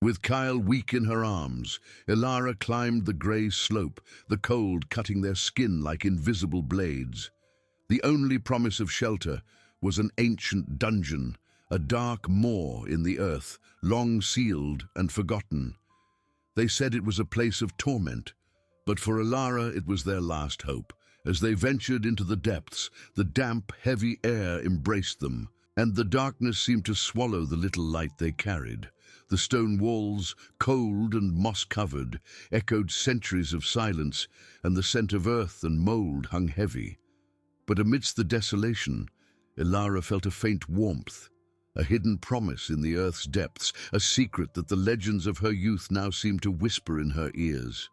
With Kyle weak in her arms, Ilara climbed the grey slope, the cold cutting their skin like invisible blades. The only promise of shelter was an ancient dungeon, a dark maw in the earth, long sealed and forgotten. They said it was a place of torment, but for Ilara it was their last hope. As they ventured into the depths, the damp, heavy air embraced them, and the darkness seemed to swallow the little light they carried. The stone walls, cold and moss-covered, echoed centuries of silence, and the scent of earth and mold hung heavy. But amidst the desolation, Ilara felt a faint warmth, a hidden promise in the earth's depths, a secret that the legends of her youth now seemed to whisper in her ears.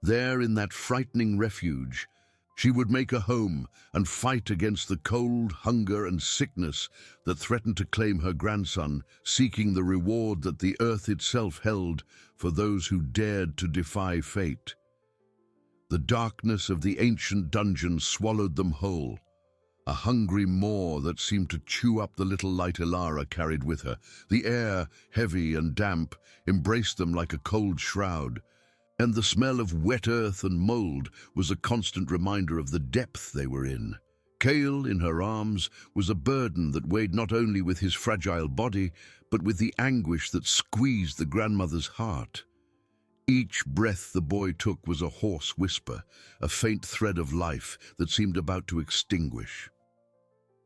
There, in that frightening refuge, she would make a home and fight against the cold, hunger, and sickness that threatened to claim her grandson, seeking the reward that the earth itself held for those who dared to defy fate. The darkness of the ancient dungeon swallowed them whole, a hungry maw that seemed to chew up the little light Ilara carried with her. The air, heavy and damp, embraced them like a cold shroud, and the smell of wet earth and mold was a constant reminder of the depth they were in. Kale, in her arms, was a burden that weighed not only with his fragile body, but with the anguish that squeezed the grandmother's heart. Each breath the boy took was a hoarse whisper, a faint thread of life that seemed about to extinguish.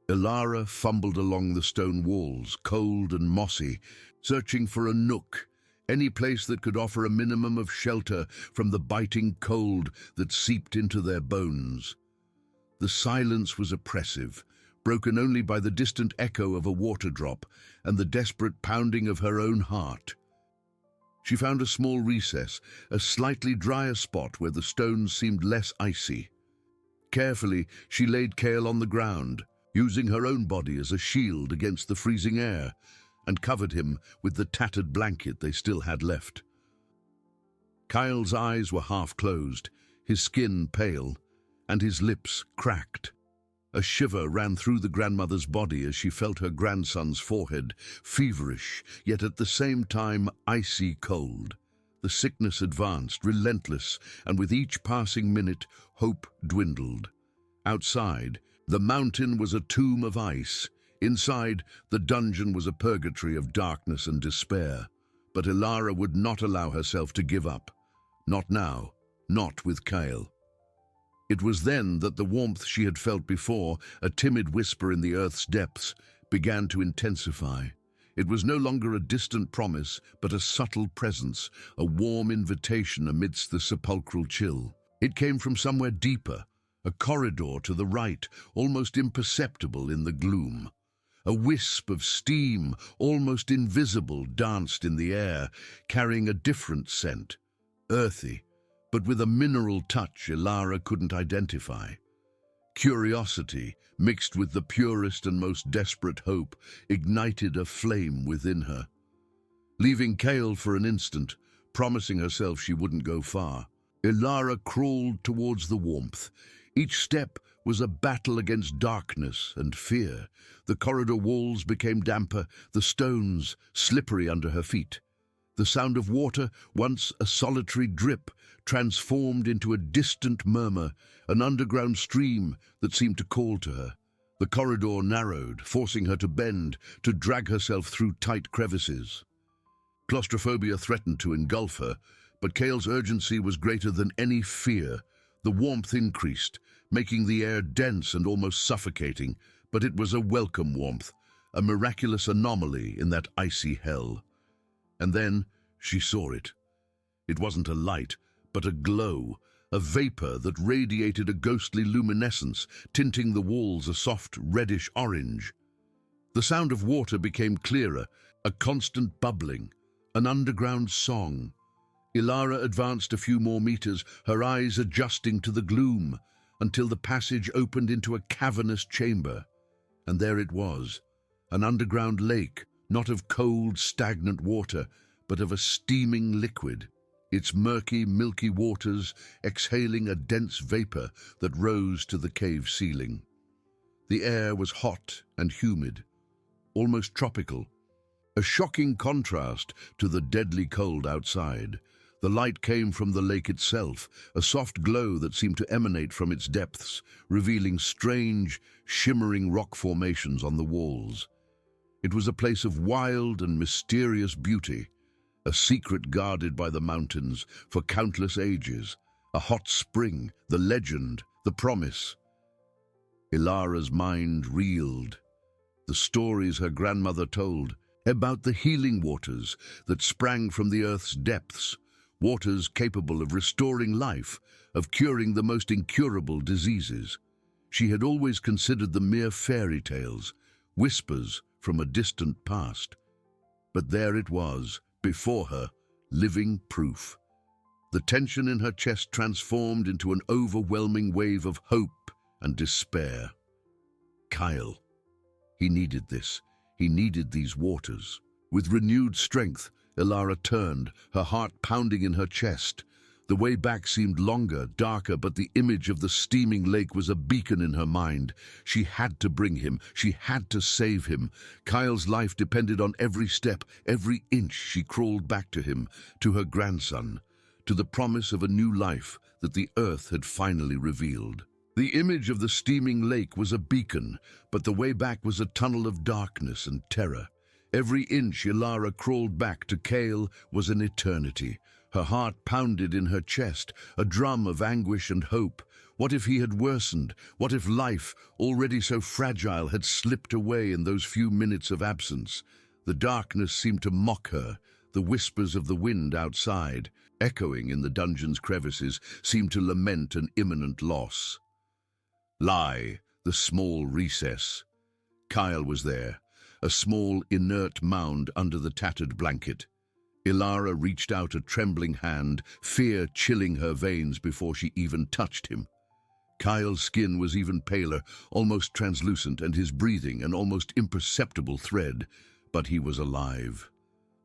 Ilara fumbled along the stone walls, cold and mossy, searching for a nook, any place that could offer a minimum of shelter from the biting cold that seeped into their bones. The silence was oppressive, broken only by the distant echo of a water drop and the desperate pounding of her own heart. She found a small recess, a slightly drier spot where the stones seemed less icy. Carefully, she laid Kale on the ground, using her own body as a shield against the freezing air, and covered him with the tattered blanket they still had left. Kyle's eyes were half closed, his skin pale, and his lips cracked. A shiver ran through the grandmother's body as she felt her grandson's forehead, feverish, yet at the same time icy cold. The sickness advanced, relentless, and with each passing minute, hope dwindled. Outside, the mountain was a tomb of ice. Inside, the dungeon was a purgatory of darkness and despair. But Ilara would not allow herself to give up. Not now, not with Kale. It was then that the warmth she had felt before, a timid whisper in the earth's depths, began to intensify. It was no longer a distant promise, but a subtle presence, a warm invitation amidst the sepulchral chill. It came from somewhere deeper, a corridor to the right, almost imperceptible in the gloom. A wisp of steam, almost invisible, danced in the air, carrying a different scent, earthy, but with a mineral touch Ilara couldn't identify. Curiosity, mixed with the purest and most desperate hope, ignited a flame within her. Leaving Kale for an instant, promising herself she wouldn't go far, Ilara crawled towards the warmth. Each step was a battle against darkness and fear. The corridor walls became damper, the stones slippery under her feet. The sound of water, once a solitary drip, transformed into a distant murmur, an underground stream that seemed to call to her. The corridor narrowed, forcing her to bend, to drag herself through tight crevices. Claustrophobia threatened to engulf her, but Kale's urgency was greater than any fear. The warmth increased, making the air dense and almost suffocating, but it was a welcome warmth, a miraculous anomaly in that icy hell. And then she saw it. It wasn't a light, but a glow, a vapor that radiated a ghostly luminescence, tinting the walls a soft reddish orange. The sound of water became clearer, a constant bubbling, an underground song. Ilara advanced a few more meters, her eyes adjusting to the gloom, until the passage opened into a cavernous chamber. And there it was, an underground lake, not of cold, stagnant water, but of a steaming liquid, its murky, milky waters exhaling a dense vapor that rose to the cave ceiling. The air was hot and humid, almost tropical, a shocking contrast to the deadly cold outside. The light came from the lake itself, a soft glow that seemed to emanate from its depths, revealing strange, shimmering rock formations on the walls. It was a place of wild and mysterious beauty, a secret guarded by the mountains for countless ages, a hot spring, the legend, the promise. Ilara's mind reeled. The stories her grandmother told about the healing waters that sprang from the earth's depths, waters capable of restoring life, of curing the most incurable diseases. She had always considered them mere fairy tales, whispers from a distant past. But there it was, before her, living proof. The tension in her chest transformed into an overwhelming wave of hope and despair. Kyle. He needed this. He needed these waters. With renewed strength, Ilara turned, her heart pounding in her chest. The way back seemed longer, darker, but the image of the steaming lake was a beacon in her mind. She had to bring him. She had to save him. Kyle's life depended on every step, every inch she crawled back to him, to her grandson, to the promise of a new life that the earth had finally revealed. The image of the steaming lake was a beacon, but the way back was a tunnel of darkness and terror. Every inch Ilara crawled back to Kale was an eternity. Her heart pounded in her chest, a drum of anguish and hope. What if he had worsened? What if life, already so fragile, had slipped away in those few minutes of absence? The darkness seemed to mock her. The whispers of the wind outside, echoing in the dungeon's crevices, seemed to lament an imminent loss. Lie, the small recess. Kyle was there, a small, inert mound under the tattered blanket. Ilara reached out a trembling hand, fear chilling her veins before she even touched him. Kyle's skin was even paler, almost translucent, and his breathing an almost imperceptible thread. But he was alive.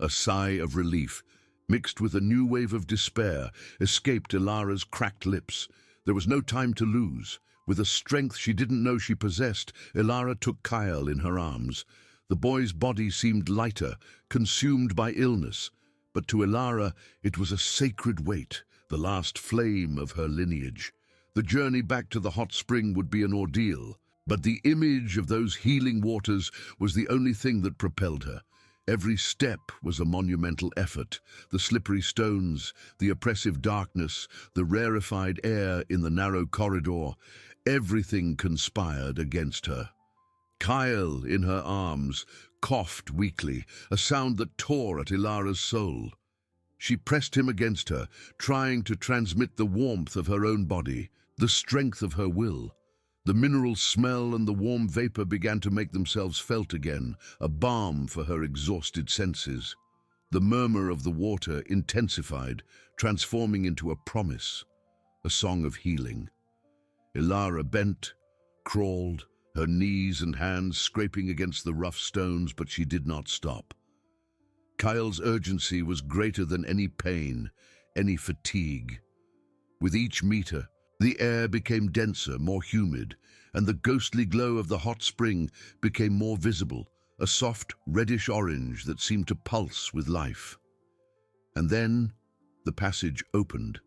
A sigh of relief, mixed with a new wave of despair, escaped Ilara's cracked lips. There was no time to lose. With a strength she didn't know she possessed, Ilara took Kyle in her arms. The boy's body seemed lighter, consumed by illness. But to Ilara, it was a sacred weight, the last flame of her lineage. The journey back to the hot spring would be an ordeal, but the image of those healing waters was the only thing that propelled her. Every step was a monumental effort. The slippery stones, the oppressive darkness, the rarefied air in the narrow corridor, everything conspired against her. Kyle, in her arms, coughed weakly, a sound that tore at Ilara's soul. She pressed him against her, trying to transmit the warmth of her own body, the strength of her will. The mineral smell and the warm vapor began to make themselves felt again, a balm for her exhausted senses. The murmur of the water intensified, transforming into a promise, a song of healing. Ilara bent, crawled, her knees and hands scraping against the rough stones, but she did not stop. Kyle's urgency was greater than any pain, any fatigue. With each meter, the air became denser, more humid, and the ghostly glow of the hot spring became more visible, a soft reddish orange that seemed to pulse with life. And then the passage opened.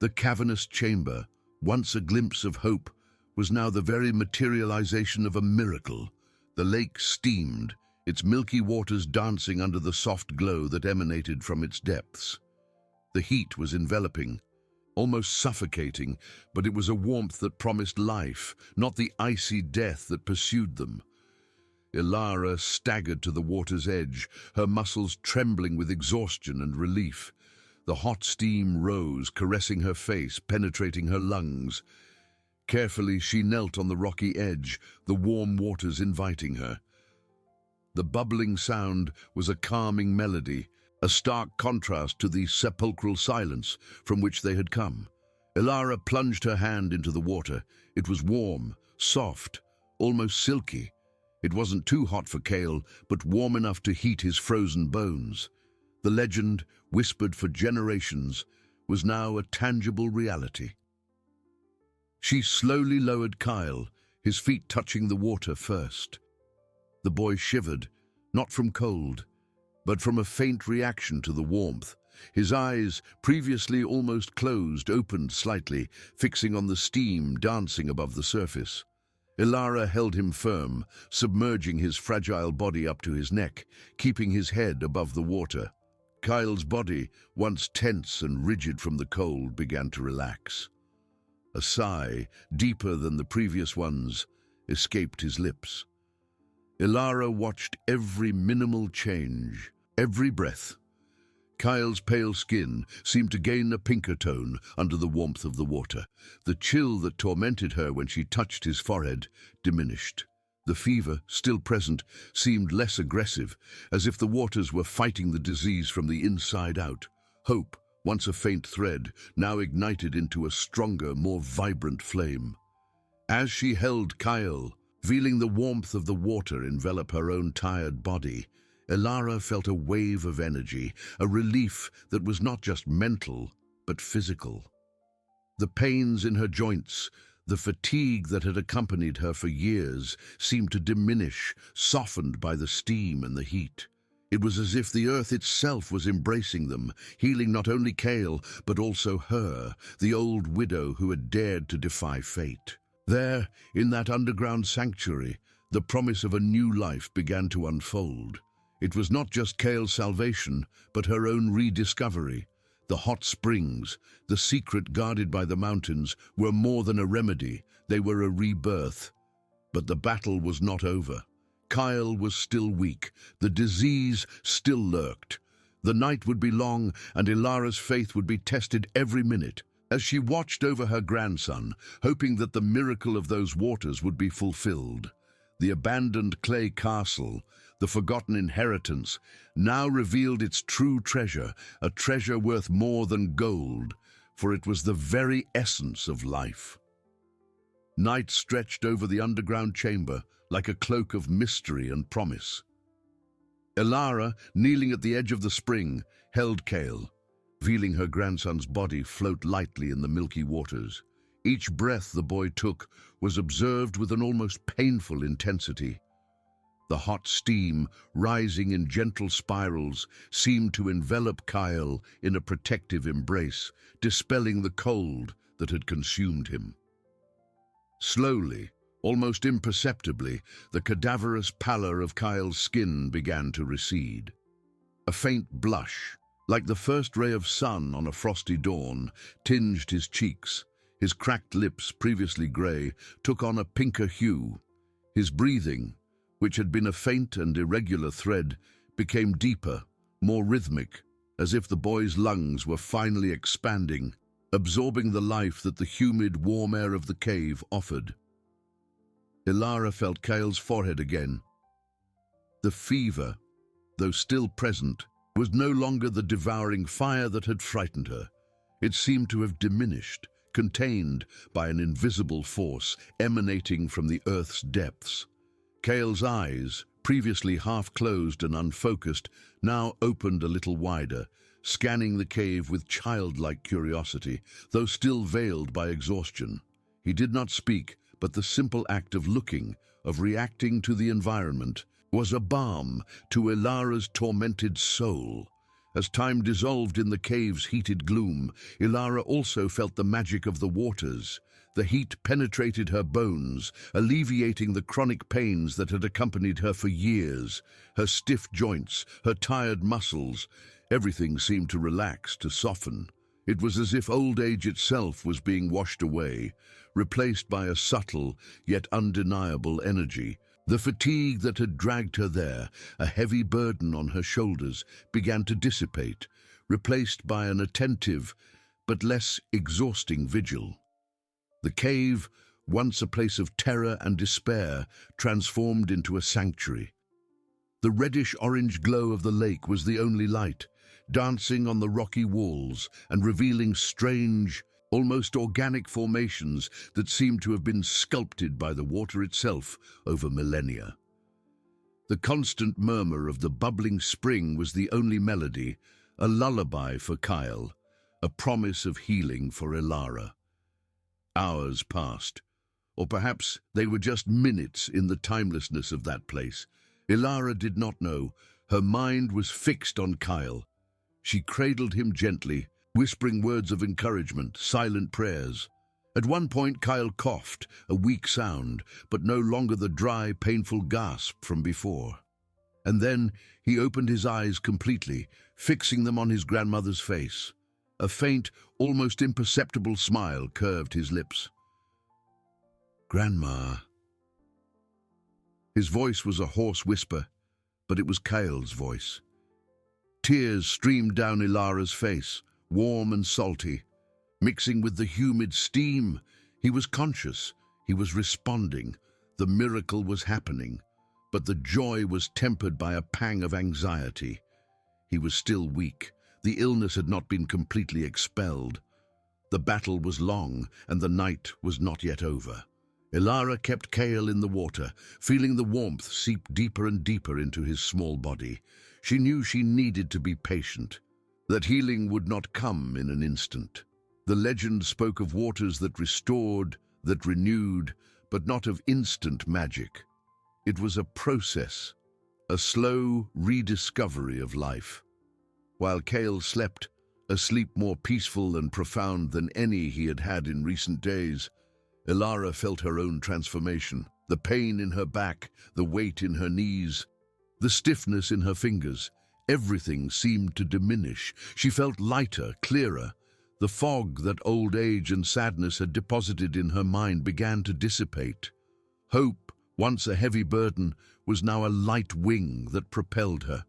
The cavernous chamber, once a glimpse of hope, was now the very materialization of a miracle. The lake steamed, its milky waters dancing under the soft glow that emanated from its depths. The heat was enveloping, almost suffocating, but it was a warmth that promised life, not the icy death that pursued them. Ilara staggered to the water's edge, her muscles trembling with exhaustion and relief. The hot steam rose, caressing her face, penetrating her lungs. Carefully, she knelt on the rocky edge, the warm waters inviting her. The bubbling sound was a calming melody, a stark contrast to the sepulchral silence from which they had come. Ilara plunged her hand into the water. It was warm, soft, almost silky. It wasn't too hot for Kale, but warm enough to heat his frozen bones. The legend, whispered for generations, was now a tangible reality. She slowly lowered Kyle, his feet touching the water first. The boy shivered, not from cold, but from a faint reaction to the warmth. His eyes, previously almost closed, opened slightly, fixing on the steam dancing above the surface. Ilara held him firm, submerging his fragile body up to his neck, keeping his head above the water. Kyle's body, once tense and rigid from the cold, began to relax. A sigh, deeper than the previous ones, escaped his lips. Ilara watched every minimal change, every breath. Kyle's pale skin seemed to gain a pinker tone under the warmth of the water. The chill that tormented her when she touched his forehead diminished. The fever, still present, seemed less aggressive, as if the waters were fighting the disease from the inside out. Hope, once a faint thread, now ignited into a stronger, more vibrant flame. As she held Kyle, feeling the warmth of the water envelop her own tired body, Ilara felt a wave of energy, a relief that was not just mental, but physical. The pains in her joints, the fatigue that had accompanied her for years, seemed to diminish, softened by the steam and the heat. It was as if the earth itself was embracing them, healing not only Kale, but also her, the old widow who had dared to defy fate. There, in that underground sanctuary, the promise of a new life began to unfold. It was not just Kale's salvation, but her own rediscovery. The hot springs, the secret guarded by the mountains, were more than a remedy, they were a rebirth. But the battle was not over. Kyle was still weak, the disease still lurked. The night would be long, and Ilara's faith would be tested every minute. As she watched over her grandson, hoping that the miracle of those waters would be fulfilled, the abandoned clay castle, the forgotten inheritance, now revealed its true treasure, a treasure worth more than gold, for it was the very essence of life. Night stretched over the underground chamber like a cloak of mystery and promise. Ilara, kneeling at the edge of the spring, held Kale, feeling her grandson's body float lightly in the milky waters. Each breath the boy took was observed with an almost painful intensity. The hot steam, rising in gentle spirals, seemed to envelop Kyle in a protective embrace, dispelling the cold that had consumed him. Slowly, almost imperceptibly, the cadaverous pallor of Kyle's skin began to recede. A faint blush, like the first ray of sun on a frosty dawn, tinged his cheeks. His cracked lips, previously grey, took on a pinker hue. His breathing, which had been a faint and irregular thread, became deeper, more rhythmic, as if the boy's lungs were finally expanding, absorbing the life that the humid, warm air of the cave offered. Ilara felt Kyle's forehead again. The fever, though still present, was no longer the devouring fire that had frightened her. It seemed to have diminished, contained by an invisible force emanating from the earth's depths. Kyle's eyes, previously half closed and unfocused, now opened a little wider, scanning the cave with childlike curiosity, though still veiled by exhaustion. He did not speak, but the simple act of looking, of reacting to the environment, was a balm to Ilara's tormented soul. As time dissolved in the cave's heated gloom, Ilara also felt the magic of the waters. The heat penetrated her bones, alleviating the chronic pains that had accompanied her for years. Her stiff joints, her tired muscles, everything seemed to relax, to soften. It was as if old age itself was being washed away, replaced by a subtle yet undeniable energy. The fatigue that had dragged her there, a heavy burden on her shoulders, began to dissipate, replaced by an attentive but less exhausting vigil. The cave, once a place of terror and despair, transformed into a sanctuary. The reddish-orange glow of the lake was the only light, dancing on the rocky walls and revealing strange, almost organic formations that seemed to have been sculpted by the water itself over millennia. The constant murmur of the bubbling spring was the only melody, a lullaby for Kyle, a promise of healing for Ilara. Hours passed, or perhaps they were just minutes in the timelessness of that place, Ilara did not know. Her mind was fixed on Kyle. She cradled him gently, whispering words of encouragement, silent prayers. At one point, Kyle coughed, a weak sound, but no longer the dry, painful gasp from before. And then he opened his eyes completely, fixing them on his grandmother's face. A faint, almost imperceptible smile curved his lips. "Grandma." His voice was a hoarse whisper, but it was Kyle's voice. Tears streamed down Ilara's face, warm and salty. Mixing with the humid steam, he was conscious, he was responding. The miracle was happening, but the joy was tempered by a pang of anxiety. He was still weak. The illness had not been completely expelled. The battle was long, and the night was not yet over. Ilara kept Kyle in the water, feeling the warmth seep deeper and deeper into his small body. She knew she needed to be patient, that healing would not come in an instant. The legend spoke of waters that restored, that renewed, but not of instant magic. It was a process, a slow rediscovery of life. While Kyle slept, a sleep more peaceful and profound than any he had had in recent days, Ilara felt her own transformation, the pain in her back, the weight in her knees, the stiffness in her fingers. Everything seemed to diminish. She felt lighter, clearer. The fog that old age and sadness had deposited in her mind began to dissipate. Hope, once a heavy burden, was now a light wing that propelled her.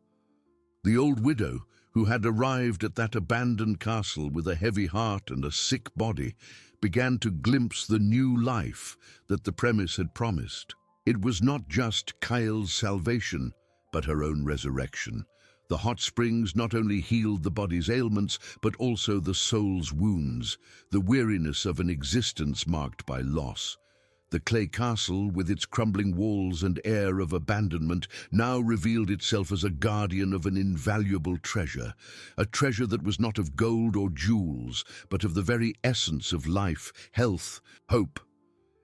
The old widow, who had arrived at that abandoned castle with a heavy heart and a sick body, began to glimpse the new life that the premise had promised. It was not just Kyle's salvation, but her own resurrection. The hot springs not only healed the body's ailments, but also the soul's wounds, the weariness of an existence marked by loss. The clay castle, with its crumbling walls and air of abandonment, now revealed itself as a guardian of an invaluable treasure, a treasure that was not of gold or jewels, but of the very essence of life, health, hope.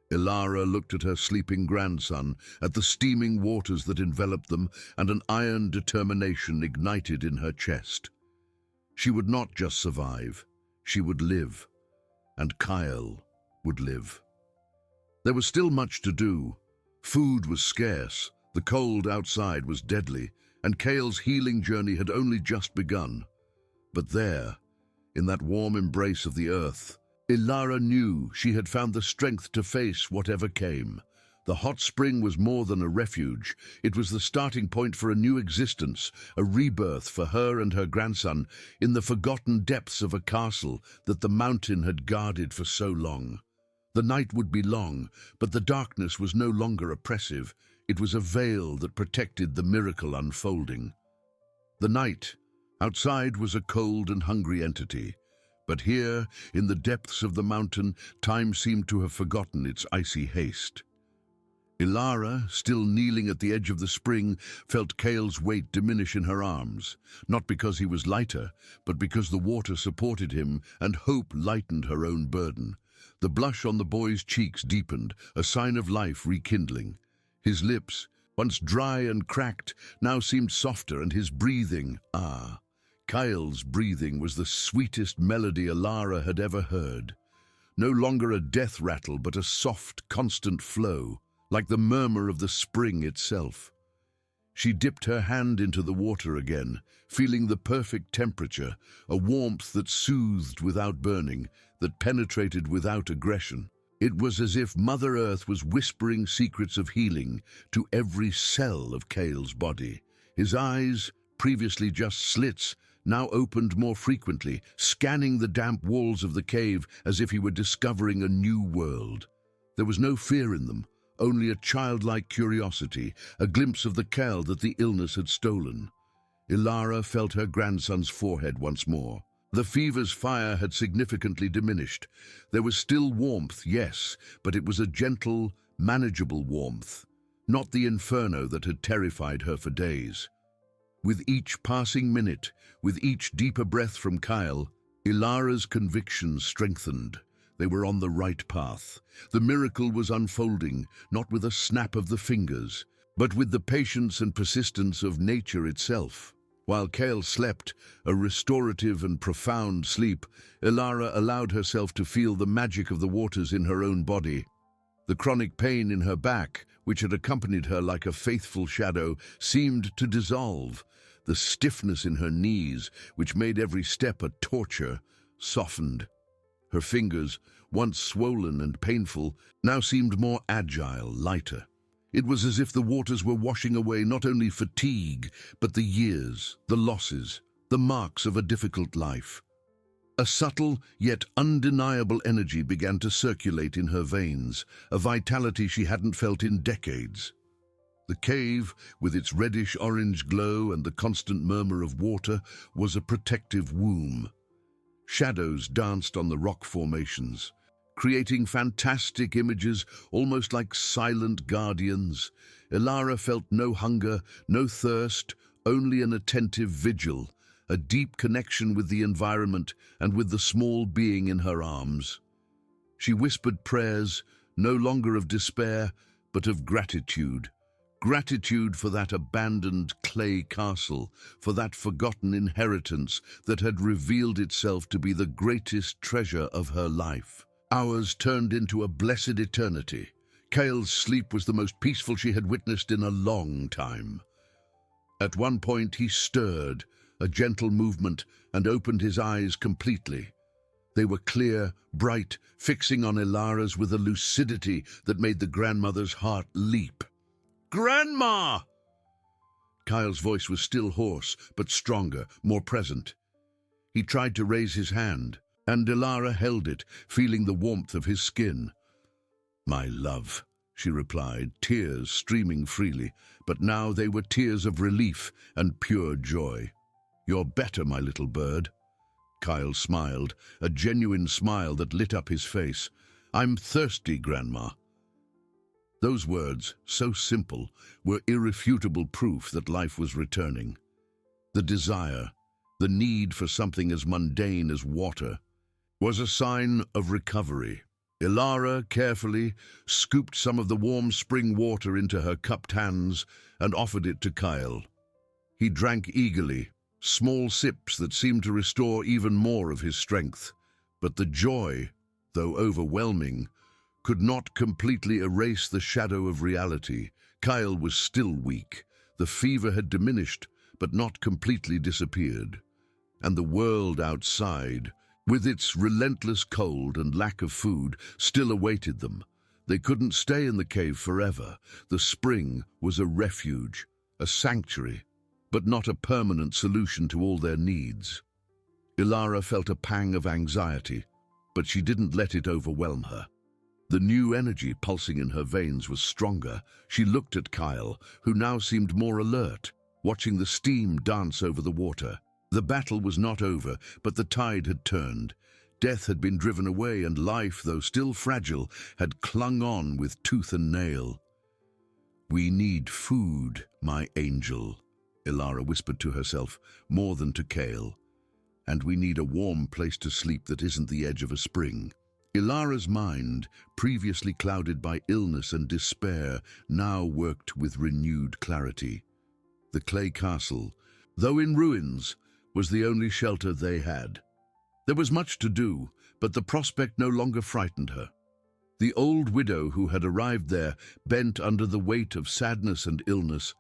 Ilara looked at her sleeping grandson, at the steaming waters that enveloped them, and an iron determination ignited in her chest. She would not just survive, she would live, and Kyle would live. There was still much to do. Food was scarce, the cold outside was deadly, and Kyle's healing journey had only just begun. But there, in that warm embrace of the earth, Ilara knew she had found the strength to face whatever came. The hot spring was more than a refuge. It was the starting point for a new existence, a rebirth for her and her grandson in the forgotten depths of a castle that the mountain had guarded for so long. The night would be long, but the darkness was no longer oppressive. It was a veil that protected the miracle unfolding. The night, outside, was a cold and hungry entity. But here, in the depths of the mountain, time seemed to have forgotten its icy haste. Ilara, still kneeling at the edge of the spring, felt Kyle's weight diminish in her arms, not because he was lighter, but because the water supported him and hope lightened her own burden. The blush on the boy's cheeks deepened, a sign of life rekindling. His lips, once dry and cracked, now seemed softer, and his breathing, Kyle's breathing was the sweetest melody Ilara had ever heard. No longer a death rattle, but a soft, constant flow, like the murmur of the spring itself. She dipped her hand into the water again, feeling the perfect temperature, a warmth that soothed without burning, that penetrated without aggression. It was as if Mother Earth was whispering secrets of healing to every cell of Kyle's body. His eyes, previously just slits, now opened more frequently, scanning the damp walls of the cave as if he were discovering a new world. There was no fear in them, only a childlike curiosity, a glimpse of the Kyle that the illness had stolen. Ilara felt her grandson's forehead once more. The fever's fire had significantly diminished. There was still warmth, yes, but it was a gentle, manageable warmth, not the inferno that had terrified her for days. With each passing minute, with each deeper breath from Kyle, Ilara's convictions strengthened. They were on the right path. The miracle was unfolding, not with a snap of the fingers, but with the patience and persistence of nature itself. While Kale slept, a restorative and profound sleep, Ilara allowed herself to feel the magic of the waters in her own body. The chronic pain in her back, which had accompanied her like a faithful shadow, seemed to dissolve. The stiffness in her knees, which made every step a torture, softened. Her fingers, once swollen and painful, now seemed more agile, lighter. It was as if the waters were washing away not only fatigue, but the years, the losses, the marks of a difficult life. A subtle yet undeniable energy began to circulate in her veins, a vitality she hadn't felt in decades. The cave, with its reddish-orange glow and the constant murmur of water, was a protective womb. Shadows danced on the rock formations, creating fantastic images almost like silent guardians. Ilara felt no hunger, no thirst, only an attentive vigil, a deep connection with the environment and with the small being in her arms. She whispered prayers, no longer of despair, but of gratitude. Gratitude for that abandoned clay castle, for that forgotten inheritance that had revealed itself to be the greatest treasure of her life. Hours turned into a blessed eternity. Kale's sleep was the most peaceful she had witnessed in a long time. At one point he stirred, a gentle movement, and opened his eyes completely. They were clear, bright, fixing on Ilara's with a lucidity that made the grandmother's heart leap. "Grandma!" Kyle's voice was still hoarse, but stronger, more present. He tried to raise his hand, and Ilara held it, feeling the warmth of his skin. "My love," she replied, tears streaming freely, but now they were tears of relief and pure joy. "You're better, my little bird." Kyle smiled, a genuine smile that lit up his face. "I'm thirsty, Grandma." Those words, so simple, were irrefutable proof that life was returning. The desire, the need for something as mundane as water, was a sign of recovery. Ilara carefully scooped some of the warm spring water into her cupped hands and offered it to Kyle. He drank eagerly, small sips that seemed to restore even more of his strength. But the joy, though overwhelming, could not completely erase the shadow of reality. Kyle was still weak. The fever had diminished, but not completely disappeared. And the world outside, with its relentless cold and lack of food, still awaited them. They couldn't stay in the cave forever. The spring was a refuge, a sanctuary, but not a permanent solution to all their needs. Ilara felt a pang of anxiety, but she didn't let it overwhelm her. The new energy pulsing in her veins was stronger. She looked at Kyle, who now seemed more alert, watching the steam dance over the water. The battle was not over, but the tide had turned. Death had been driven away, and life, though still fragile, had clung on with tooth and nail. "We need food, my angel," Ilara whispered to herself, more than to Kale. "And we need a warm place to sleep that isn't the edge of a spring." Ilara's mind, previously clouded by illness and despair, now worked with renewed clarity. The clay castle, though in ruins, was the only shelter they had. There was much to do, but the prospect no longer frightened her. The old widow who had arrived there, bent under the weight of sadness and illness,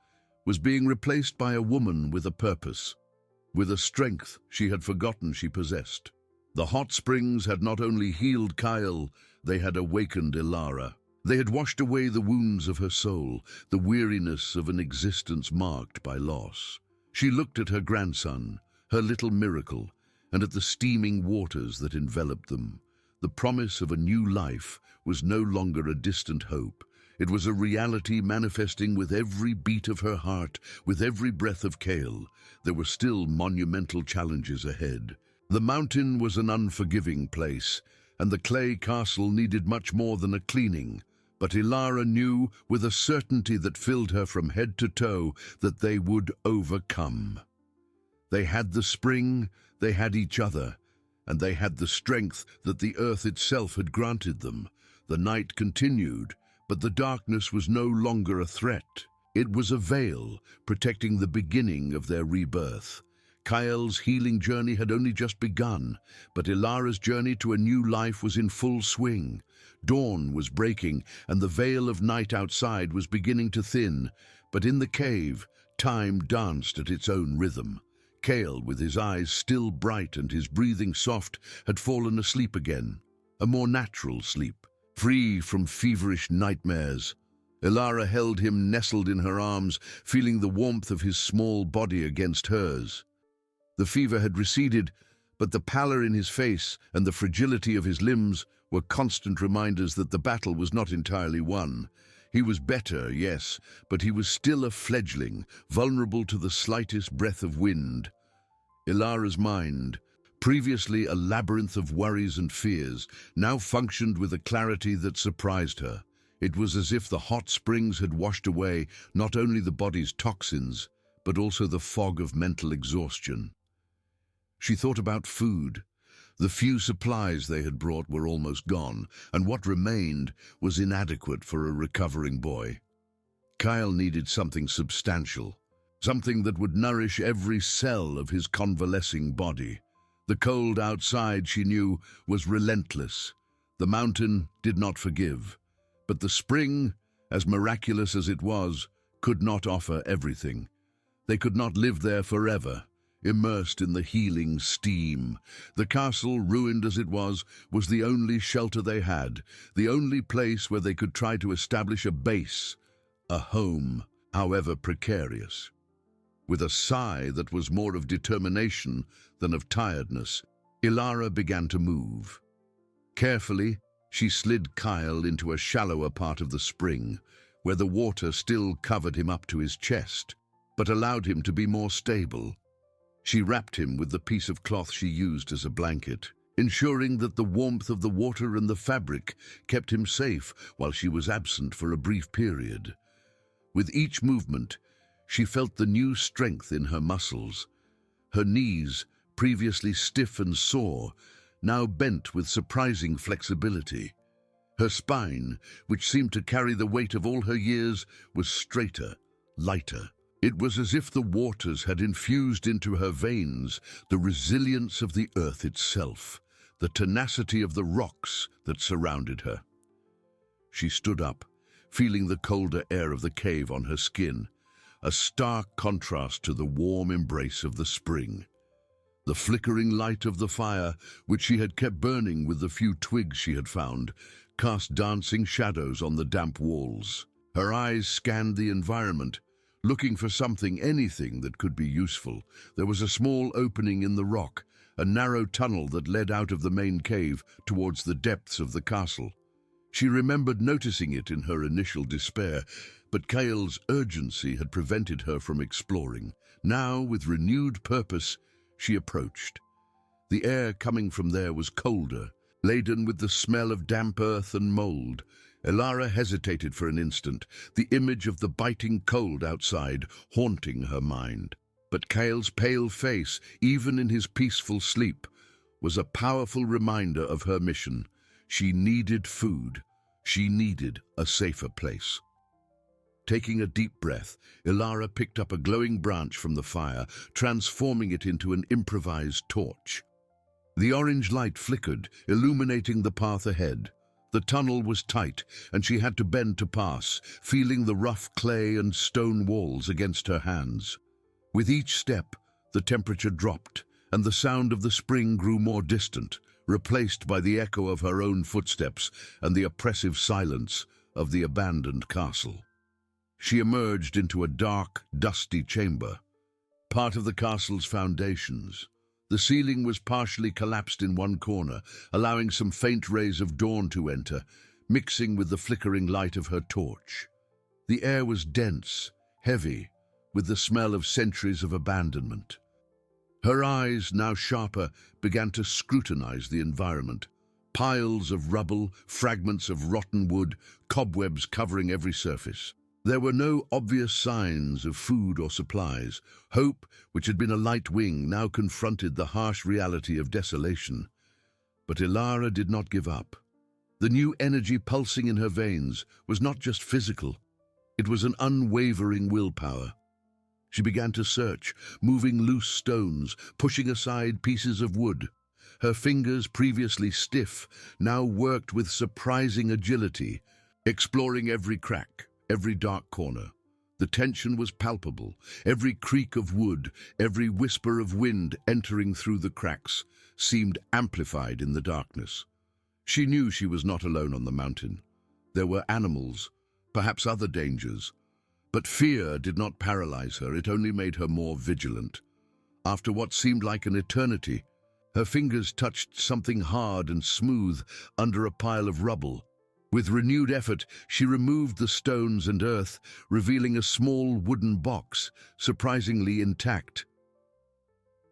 was being replaced by a woman with a purpose, with a strength she had forgotten she possessed. The hot springs had not only healed Kyle, they had awakened Ilara. They had washed away the wounds of her soul, the weariness of an existence marked by loss. She looked at her grandson, her little miracle, and at the steaming waters that enveloped them. The promise of a new life was no longer a distant hope. It was a reality manifesting with every beat of her heart, with every breath of Kale. There were still monumental challenges ahead. The mountain was an unforgiving place, and the clay castle needed much more than a cleaning. But Ilara knew, with a certainty that filled her from head to toe, that they would overcome. They had the spring, they had each other, and they had the strength that the earth itself had granted them. The night continued, but the darkness was no longer a threat. It was a veil protecting the beginning of their rebirth. Kyle's healing journey had only just begun, but Ilara's journey to a new life was in full swing. Dawn was breaking, and the veil of night outside was beginning to thin, but in the cave, time danced at its own rhythm. Kyle, with his eyes still bright and his breathing soft, had fallen asleep again, a more natural sleep, free from feverish nightmares. Ilara held him nestled in her arms, feeling the warmth of his small body against hers. The fever had receded, but the pallor in his face and the fragility of his limbs were constant reminders that the battle was not entirely won. He was better, yes, but he was still a fledgling, vulnerable to the slightest breath of wind. Ilara's mind, previously a labyrinth of worries and fears, now functioned with a clarity that surprised her. It was as if the hot springs had washed away not only the body's toxins, but also the fog of mental exhaustion. She thought about food. The few supplies they had brought were almost gone, and what remained was inadequate for a recovering boy. Kyle needed something substantial, something that would nourish every cell of his convalescing body. The cold outside, she knew, was relentless. The mountain did not forgive. But the spring, as miraculous as it was, could not offer everything. They could not live there forever, immersed in the healing steam. The castle, ruined as it was the only shelter they had, the only place where they could try to establish a base, a home, however precarious. With a sigh that was more of determination than of tiredness, Ilara began to move. Carefully, she slid Kyle into a shallower part of the spring, where the water still covered him up to his chest, but allowed him to be more stable. She wrapped him with the piece of cloth she used as a blanket, ensuring that the warmth of the water and the fabric kept him safe while she was absent for a brief period. With each movement, she felt the new strength in her muscles. Her knees, previously stiff and sore, now bent with surprising flexibility. Her spine, which seemed to carry the weight of all her years, was straighter, lighter. It was as if the waters had infused into her veins the resilience of the earth itself, the tenacity of the rocks that surrounded her. She stood up, feeling the colder air of the cave on her skin, a stark contrast to the warm embrace of the spring. The flickering light of the fire, which she had kept burning with the few twigs she had found, cast dancing shadows on the damp walls. Her eyes scanned the environment, looking for something, anything that could be useful. There was a small opening in the rock, a narrow tunnel that led out of the main cave towards the depths of the castle. She remembered noticing it in her initial despair, but Kyle's urgency had prevented her from exploring. Now, with renewed purpose, she approached. The air coming from there was colder, laden with the smell of damp earth and mold. Ilara hesitated for an instant, the image of the biting cold outside haunting her mind. But Kyle's pale face, even in his peaceful sleep, was a powerful reminder of her mission. She needed food. She needed a safer place. Taking a deep breath, Ilara picked up a glowing branch from the fire, transforming it into an improvised torch. The orange light flickered, illuminating the path ahead. The tunnel was tight, and she had to bend to pass, feeling the rough clay and stone walls against her hands. With each step, the temperature dropped, and the sound of the spring grew more distant, replaced by the echo of her own footsteps and the oppressive silence of the abandoned castle. She emerged into a dark, dusty chamber, part of the castle's foundations. The ceiling was partially collapsed in one corner, allowing some faint rays of dawn to enter, mixing with the flickering light of her torch. The air was dense, heavy, with the smell of centuries of abandonment. Her eyes, now sharper, began to scrutinize the environment. Piles of rubble, fragments of rotten wood, cobwebs covering every surface. There were no obvious signs of food or supplies. Hope, which had been a light wing, now confronted the harsh reality of desolation. But Ilara did not give up. The new energy pulsing in her veins was not just physical. It was an unwavering willpower. She began to search, moving loose stones, pushing aside pieces of wood. Her fingers, previously stiff, now worked with surprising agility, exploring every crack, every dark corner. The tension was palpable. Every creak of wood, every whisper of wind entering through the cracks seemed amplified in the darkness. She knew she was not alone on the mountain. There were animals, perhaps other dangers. But fear did not paralyze her, it only made her more vigilant. After what seemed like an eternity, her fingers touched something hard and smooth under a pile of rubble. With renewed effort, she removed the stones and earth, revealing a small wooden box, surprisingly intact.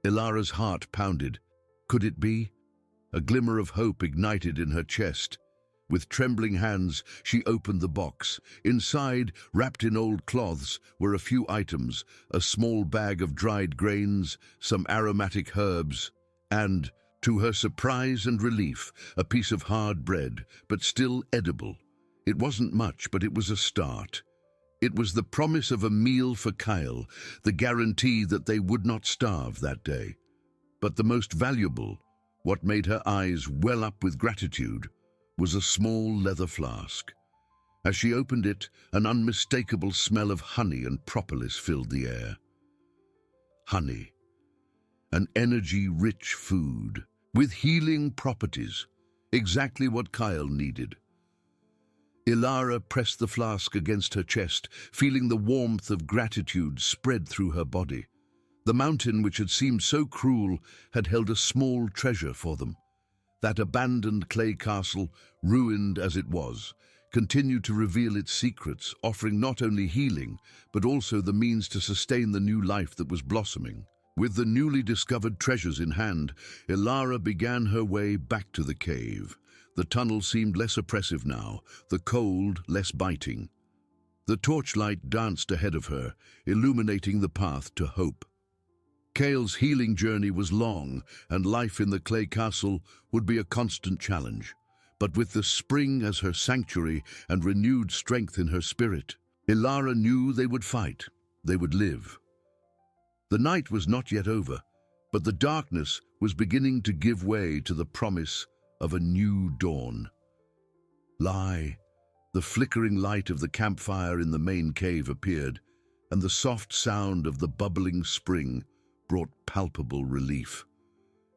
Ilara's heart pounded. Could it be? A glimmer of hope ignited in her chest. With trembling hands, she opened the box. Inside, wrapped in old cloths, were a few items: a small bag of dried grains, some aromatic herbs, and, to her surprise and relief, a piece of hard bread, but still edible. It wasn't much, but it was a start. It was the promise of a meal for Kyle, the guarantee that they would not starve that day. But the most valuable, what made her eyes well up with gratitude, was a small leather flask. As she opened it, an unmistakable smell of honey and propolis filled the air. Honey, an energy-rich food, with healing properties, exactly what Kyle needed. Ilara pressed the flask against her chest, feeling the warmth of gratitude spread through her body. The mountain, which had seemed so cruel, had held a small treasure for them. That abandoned clay castle, ruined as it was, continued to reveal its secrets, offering not only healing, but also the means to sustain the new life that was blossoming. With the newly discovered treasures in hand, Ilara began her way back to the cave. The tunnel seemed less oppressive now, the cold less biting. The torchlight danced ahead of her, illuminating the path to hope. Kale's healing journey was long, and life in the clay castle would be a constant challenge. But with the spring as her sanctuary and renewed strength in her spirit, Ilara knew they would fight, they would live. The night was not yet over, but the darkness was beginning to give way to the promise of a new dawn. The flickering light of the campfire in the main cave appeared, and the soft sound of the bubbling spring brought palpable relief.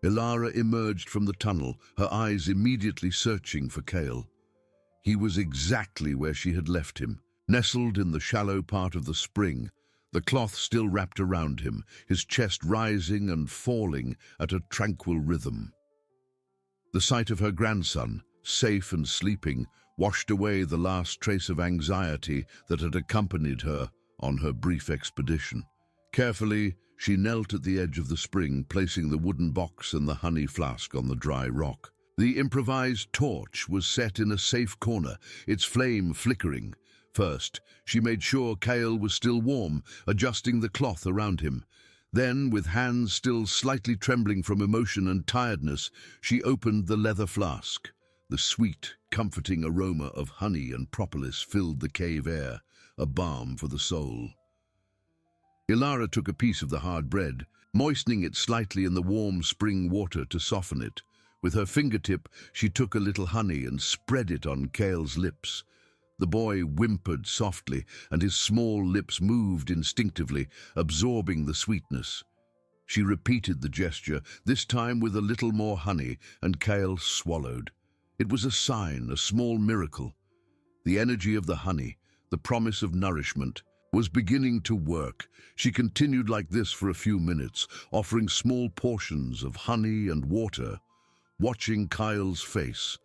Ilara emerged from the tunnel, her eyes immediately searching for Kale. He was exactly where she had left him, nestled in the shallow part of the spring, the cloth still wrapped around him, his chest rising and falling at a tranquil rhythm. The sight of her grandson, safe and sleeping, washed away the last trace of anxiety that had accompanied her on her brief expedition. Carefully, she knelt at the edge of the spring, placing the wooden box and the honey flask on the dry rock. The improvised torch was set in a safe corner, its flame flickering. First, she made sure Kale was still warm, adjusting the cloth around him. Then, with hands still slightly trembling from emotion and tiredness, she opened the leather flask. The sweet, comforting aroma of honey and propolis filled the cave air, a balm for the soul. Ilara took a piece of the hard bread, moistening it slightly in the warm spring water to soften it. With her fingertip, she took a little honey and spread it on Kale's lips. The boy whimpered softly, and his small lips moved instinctively, absorbing the sweetness. She repeated the gesture, this time with a little more honey, and Kale swallowed. It was a sign, a small miracle. The energy of the honey, the promise of nourishment, was beginning to work. She continued like this for a few minutes, offering small portions of honey and water, watching Kyle's face.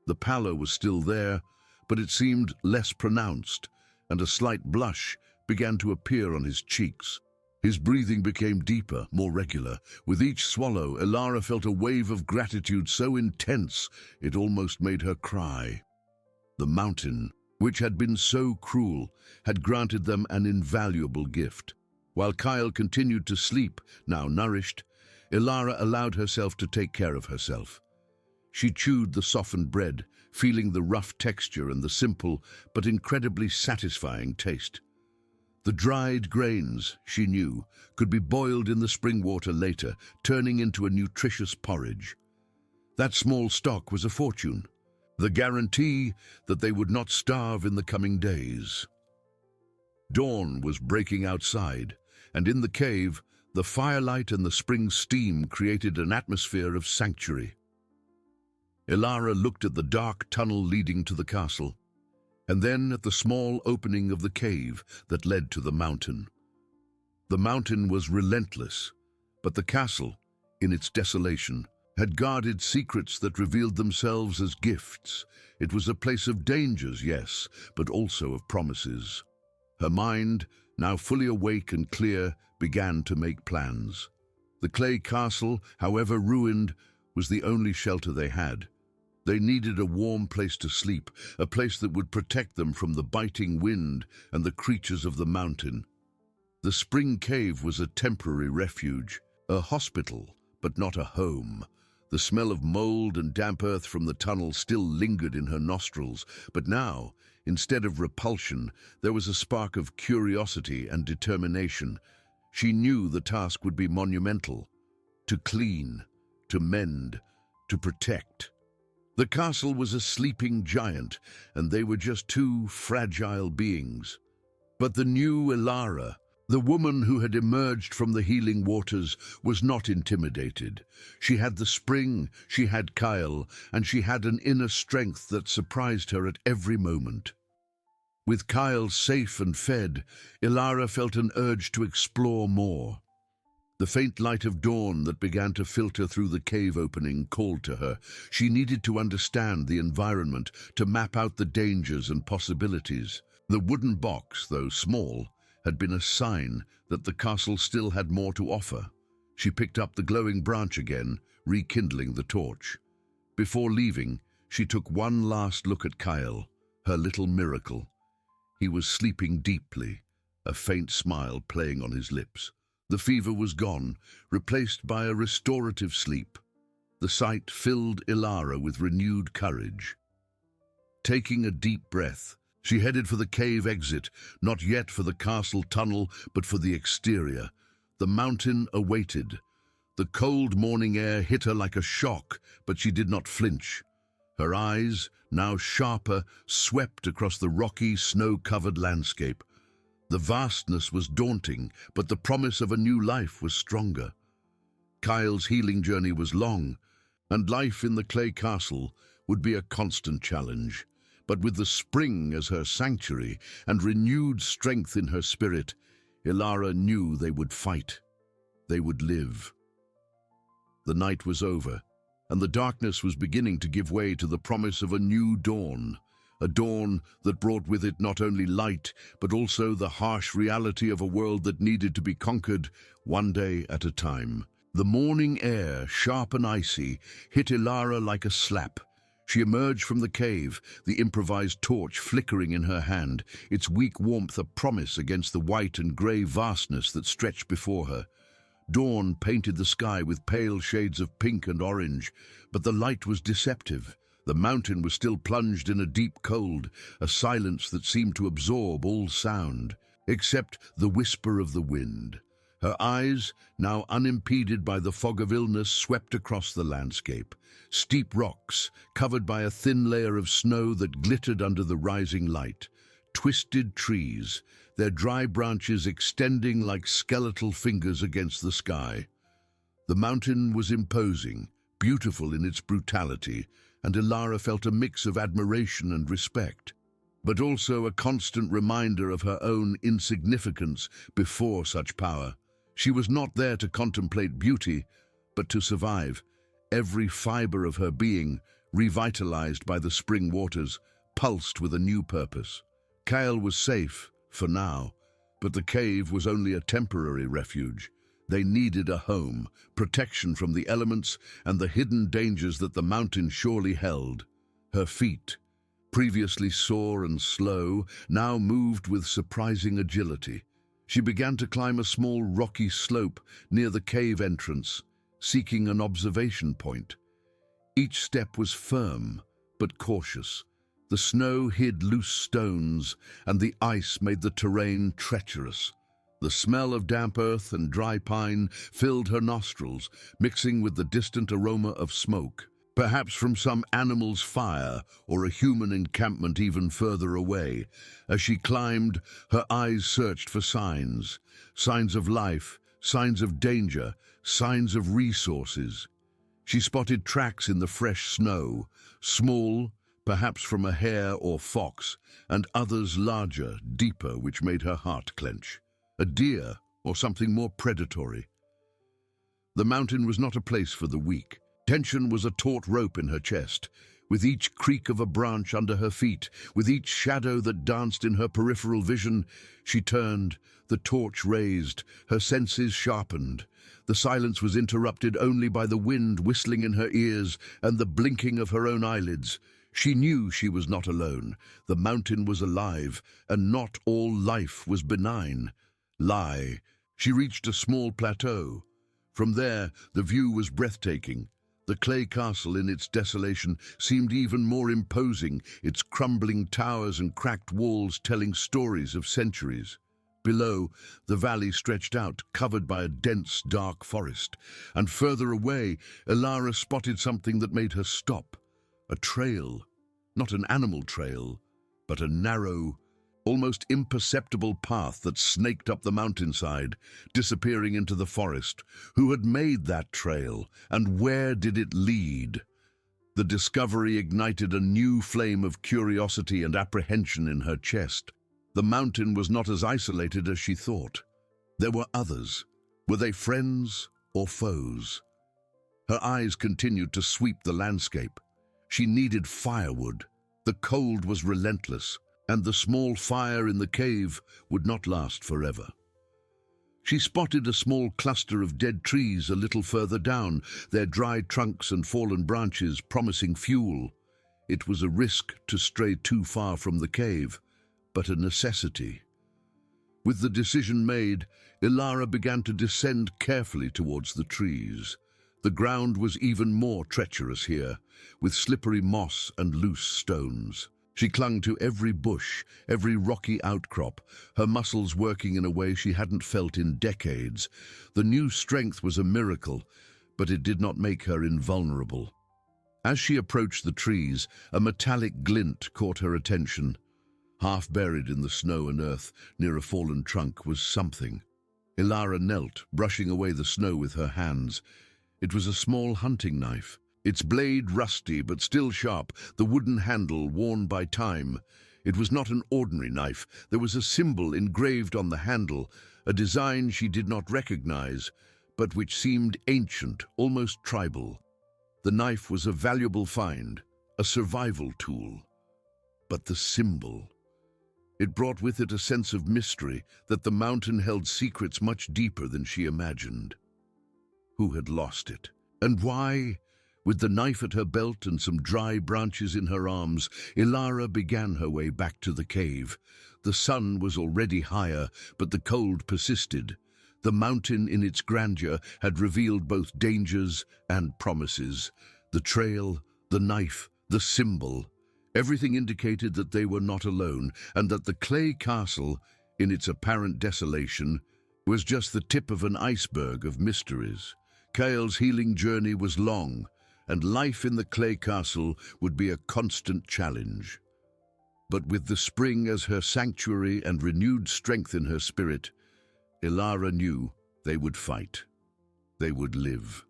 The pallor was still there, but it seemed less pronounced, and a slight blush began to appear on his cheeks. His breathing became deeper, more regular. With each swallow, Ilara felt a wave of gratitude so intense it almost made her cry. The mountain, which had been so cruel, had granted them an invaluable gift. While Kyle continued to sleep, now nourished, Ilara allowed herself to take care of herself. She chewed the softened bread, feeling the rough texture and the simple but incredibly satisfying taste. The dried grains, she knew, could be boiled in the spring water later, turning into a nutritious porridge. That small stock was a fortune, the guarantee that they would not starve in the coming days. Dawn was breaking outside, and in the cave, the firelight and the spring steam created an atmosphere of sanctuary. Ilara looked at the dark tunnel leading to the castle, and then at the small opening of the cave that led to the mountain. The mountain was relentless, but the castle, in its desolation, had guarded secrets that revealed themselves as gifts. It was a place of dangers, yes, but also of promises. Her mind, now fully awake and clear, began to make plans. The clay castle, however ruined, was the only shelter they had. They needed a warm place to sleep, a place that would protect them from the biting wind and the creatures of the mountain. The spring cave was a temporary refuge, a hospital, but not a home. The smell of mold and damp earth from the tunnel still lingered in her nostrils, but now, instead of repulsion, there was a spark of curiosity and determination. She knew the task would be monumental: to clean, to mend, to protect. The castle was a sleeping giant, and they were just two fragile beings. But the new Ilara, the woman who had emerged from the healing waters, was not intimidated. She had the spring, she had Kyle, and she had an inner strength that surprised her at every moment. With Kyle safe and fed, Ilara felt an urge to explore more. The faint light of dawn that began to filter through the cave opening called to her. She needed to understand the environment, to map out the dangers and possibilities. The wooden box, though small, had been a sign that the castle still had more to offer. She picked up the glowing branch again, rekindling the torch. Before leaving, she took one last look at Kyle, her little miracle. He was sleeping deeply, a faint smile playing on his lips. The fever was gone, replaced by a restorative sleep. The sight filled Ilara with renewed courage. Taking a deep breath, she headed for the cave exit, not yet for the castle tunnel, but for the exterior. The mountain awaited. The cold morning air hit her like a shock, but she did not flinch. Her eyes, now sharper, swept across the rocky, snow-covered landscape. The vastness was daunting, but the promise of a new life was stronger. Kyle's healing journey was long, and life in the clay castle would be a constant challenge. But with the spring as her sanctuary and renewed strength in her spirit, Ilara knew they would fight. They would live. The night was over, and the darkness was beginning to give way to the promise of a new dawn. A dawn that brought with it not only light, but also the harsh reality of a world that needed to be conquered one day at a time. The morning air, sharp and icy, hit Ilara like a slap. She emerged from the cave, the improvised torch flickering in her hand, its weak warmth a promise against the white and grey vastness that stretched before her. Dawn painted the sky with pale shades of pink and orange, but the light was deceptive. The mountain was still plunged in a deep cold, a silence that seemed to absorb all sound, except the whisper of the wind. Her eyes, now unimpeded by the fog of illness, swept across the landscape. Steep rocks, covered by a thin layer of snow that glittered under the rising light. Twisted trees, their dry branches extending like skeletal fingers against the sky. The mountain was imposing, beautiful in its brutality, and Ilara felt a mix of admiration and respect, but also a constant reminder of her own insignificance before such power. She was not there to contemplate beauty, but to survive. Every fiber of her being, revitalized by the spring waters, pulsed with a new purpose. Kyle was safe, for now, but the cave was only a temporary refuge. They needed a home, protection from the elements and the hidden dangers that the mountain surely held. Her feet, previously sore and slow, now moved with surprising agility. She began to climb a small rocky slope near the cave entrance, seeking an observation point. Each step was firm, but cautious. The snow hid loose stones, and the ice made the terrain treacherous. The smell of damp earth and dry pine filled her nostrils, mixing with the distant aroma of smoke, perhaps from some animal's fire or a human encampment even further away. As she climbed, her eyes searched for signs of life, signs of danger, signs of resources. She spotted tracks in the fresh snow, small, perhaps from a hare or fox, and others larger, deeper, which made her heart clench. A deer or something more predatory. The mountain was not a place for the weak. Tension was a taut rope in her chest. With each creak of a branch under her feet, with each shadow that danced in her peripheral vision, she turned, the torch raised, her senses sharpened. The silence was interrupted only by the wind whistling in her ears and the blinking of her own eyelids. She knew she was not alone. The mountain was alive, and not all life was benign. She reached a small plateau. From there, the view was breathtaking. The clay castle in its desolation seemed even more imposing, its crumbling towers and cracked walls telling stories of centuries. Below, the valley stretched out, covered by a dense, dark forest. And further away, Ilara spotted something that made her stop. A trail. Not an animal trail, but a narrow, almost imperceptible path that snaked up the mountainside, disappearing into the forest. Who had made that trail, and where did it lead? The discovery ignited a new flame of curiosity and apprehension in her chest. The mountain was not as isolated as she thought. There were others. Were they friends or foes? Her eyes continued to sweep the landscape. She needed firewood. The cold was relentless, and the small fire in the cave would not last forever. She spotted a small cluster of dead trees a little further down, their dried trunks and fallen branches promising fuel. It was a risk to stray too far from the cave, but a necessity. With the decision made, Ilara began to descend carefully towards the trees. The ground was even more treacherous here, with slippery moss and loose stones. She clung to every bush, every rocky outcrop, her muscles working in a way she hadn't felt in decades. The new strength was a miracle, but it did not make her invulnerable. As she approached the trees, a metallic glint caught her attention. Half buried in the snow and earth, near a fallen trunk, was something. Ilara knelt, brushing away the snow with her hands. It was a small hunting knife. Its blade rusty but still sharp, the wooden handle worn by time. It was not an ordinary knife. There was a symbol engraved on the handle, a design she did not recognize, but which seemed ancient, almost tribal. The knife was a valuable find, a survival tool. But the symbol... It brought with it a sense of mystery, that the mountain held secrets much deeper than she imagined. Who had lost it? And why? With the knife at her belt and some dry branches in her arms, Ilara began her way back to the cave. The sun was already higher, but the cold persisted. The mountain in its grandeur had revealed both dangers and promises. The trail, the knife, the symbol. Everything indicated that they were not alone, and that the clay castle, in its apparent desolation, was just the tip of an iceberg of mysteries. Kael's healing journey was long, and life in the clay castle would be a constant challenge. But with the spring as her sanctuary and renewed strength in her spirit, Ilara knew they would fight. They would live.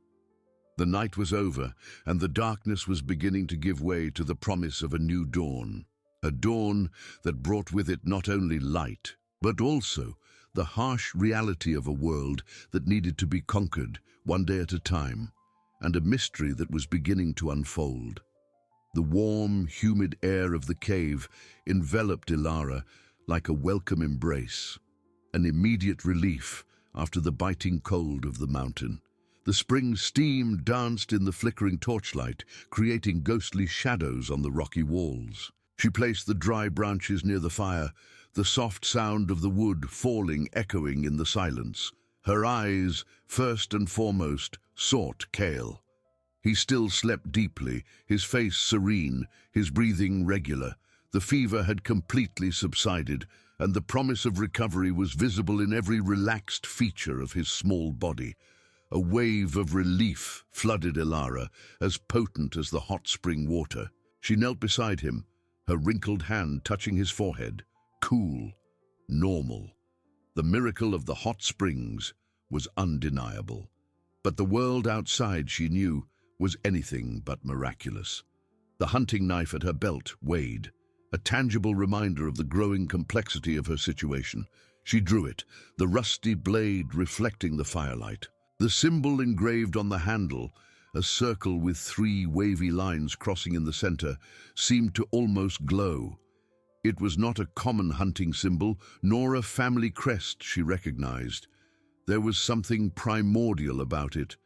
The night was over, and the darkness was beginning to give way to the promise of a new dawn. A dawn that brought with it not only light, but also the harsh reality of a world that needed to be conquered one day at a time, and a mystery that was beginning to unfold. The warm, humid air of the cave enveloped Ilara like a welcome embrace, an immediate relief after the biting cold of the mountain. The spring steam danced in the flickering torchlight, creating ghostly shadows on the rocky walls. She placed the dry branches near the fire, the soft sound of the wood falling echoing in the silence. Her eyes, first and foremost, sought Kael. He still slept deeply, his face serene, his breathing regular. The fever had completely subsided, and the promise of recovery was visible in every relaxed feature of his small body. A wave of relief flooded Ilara, as potent as the hot spring water. She knelt beside him, her wrinkled hand touching his forehead. Cool, normal. The miracle of the hot springs was undeniable. But the world outside, she knew, was anything but miraculous. The hunting knife at her belt weighed, a tangible reminder of the growing complexity of her situation. She drew it, the rusty blade reflecting the firelight. The symbol engraved on the handle, a circle with 3 wavy lines crossing in the center, seemed to almost glow. It was not a common hunting symbol, nor a family crest she recognized. There was something primordial about it,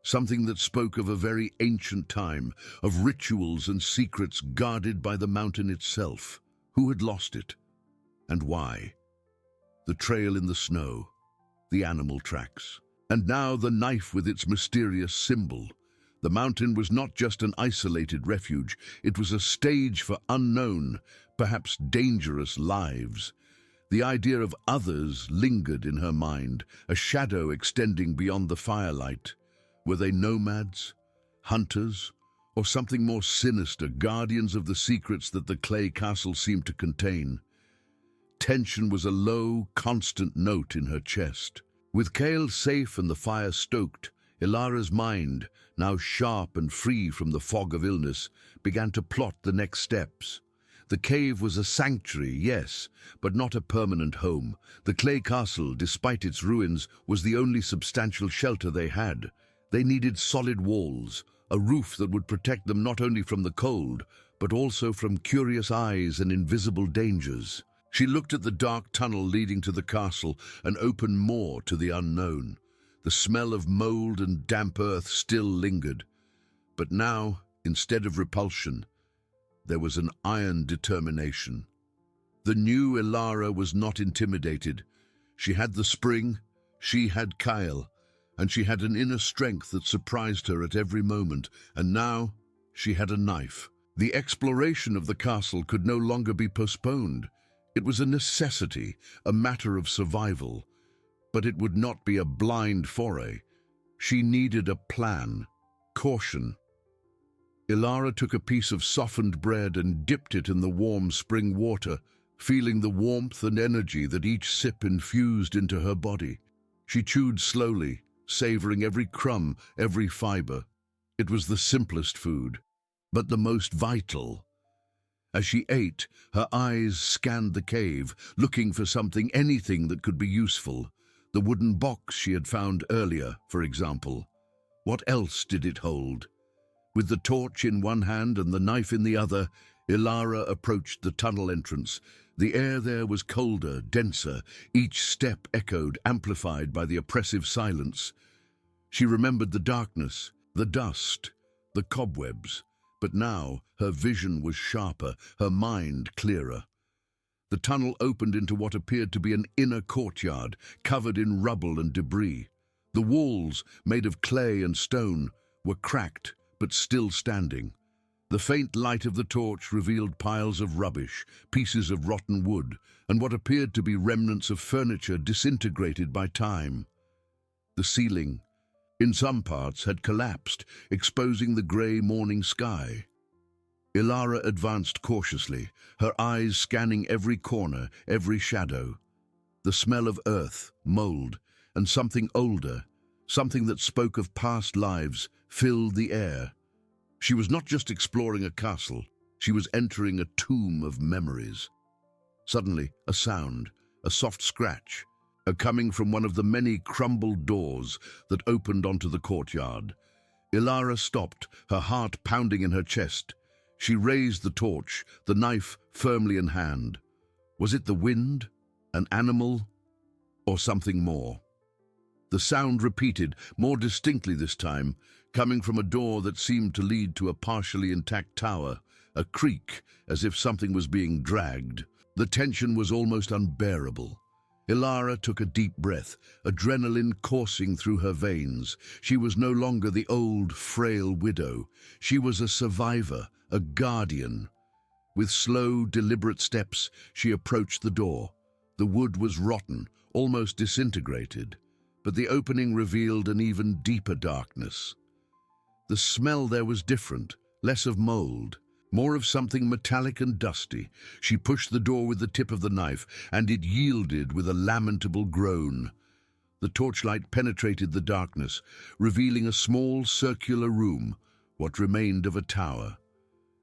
something that spoke of a very ancient time, of rituals and secrets guarded by the mountain itself. Who had lost it? And why? The trail in the snow, the animal tracks, and now the knife with its mysterious symbol. The mountain was not just an isolated refuge, it was a stage for unknown, perhaps dangerous lives. The idea of others lingered in her mind, a shadow extending beyond the firelight. Were they nomads, hunters, or something more sinister, guardians of the secrets that the clay castle seemed to contain? Tension was a low, constant note in her chest. With Kale safe and the fire stoked, Ilara's mind, now sharp and free from the fog of illness, began to plot the next steps. The cave was a sanctuary, yes, but not a permanent home. The clay castle, despite its ruins, was the only substantial shelter they had. They needed solid walls, a roof that would protect them not only from the cold, but also from curious eyes and invisible dangers. She looked at the dark tunnel leading to the castle, an open moor to the unknown. The smell of mold and damp earth still lingered. But now, instead of repulsion, there was an iron determination. The new Ilara was not intimidated. She had the spring, she had Kyle, and she had an inner strength that surprised her at every moment, and now she had a knife. The exploration of the castle could no longer be postponed. It was a necessity, a matter of survival. But it would not be a blind foray. She needed a plan, caution. Ilara took a piece of softened bread and dipped it in the warm spring water, feeling the warmth and energy that each sip infused into her body. She chewed slowly, savoring every crumb, every fiber. It was the simplest food, but the most vital. As she ate, her eyes scanned the cave, looking for something, anything that could be useful. The wooden box she had found earlier, for example. What else did it hold? With the torch in one hand and the knife in the other, Ilara approached the tunnel entrance. The air there was colder, denser, each step echoed, amplified by the oppressive silence. She remembered the darkness, the dust, the cobwebs, but now her vision was sharper, her mind clearer. The tunnel opened into what appeared to be an inner courtyard, covered in rubble and debris. The walls, made of clay and stone, were cracked, but still standing. The faint light of the torch revealed piles of rubbish, pieces of rotten wood, and what appeared to be remnants of furniture disintegrated by time. The ceiling, in some parts, had collapsed, exposing the grey morning sky. Ilara advanced cautiously, her eyes scanning every corner, every shadow. The smell of earth, mold, and something older, something that spoke of past lives, filled the air. She was not just exploring a castle, she was entering a tomb of memories. Suddenly, a sound, a soft scratch, coming from one of the many crumbled doors that opened onto the courtyard. Ilara stopped, her heart pounding in her chest. She raised the torch, the knife firmly in hand. Was it the wind, an animal, or something more? The sound repeated, more distinctly this time, coming from a door that seemed to lead to a partially intact tower, a creak, as if something was being dragged. The tension was almost unbearable. Ilara took a deep breath, adrenaline coursing through her veins. She was no longer the old, frail widow. She was a survivor, a guardian. With slow, deliberate steps, she approached the door. The wood was rotten, almost disintegrated, but the opening revealed an even deeper darkness. The smell there was different, less of mold, more of something metallic and dusty. She pushed the door with the tip of the knife, and it yielded with a lamentable groan. The torchlight penetrated the darkness, revealing a small circular room, what remained of a tower.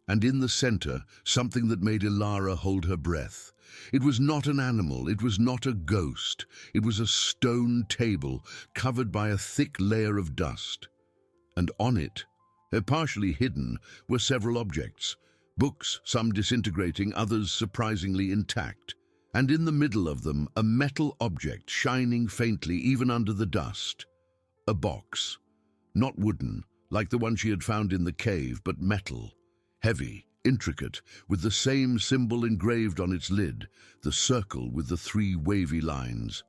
And in the center, something that made Ilara hold her breath. It was not an animal, it was not a ghost. It was a stone table covered by a thick layer of dust. And on it, partially hidden, were several objects. Books, some disintegrating, others surprisingly intact. And in the middle of them, a metal object shining faintly even under the dust. A box. Not wooden, like the one she had found in the cave, but metal. Heavy, intricate, with the same symbol engraved on its lid, the circle with the 3 wavy lines.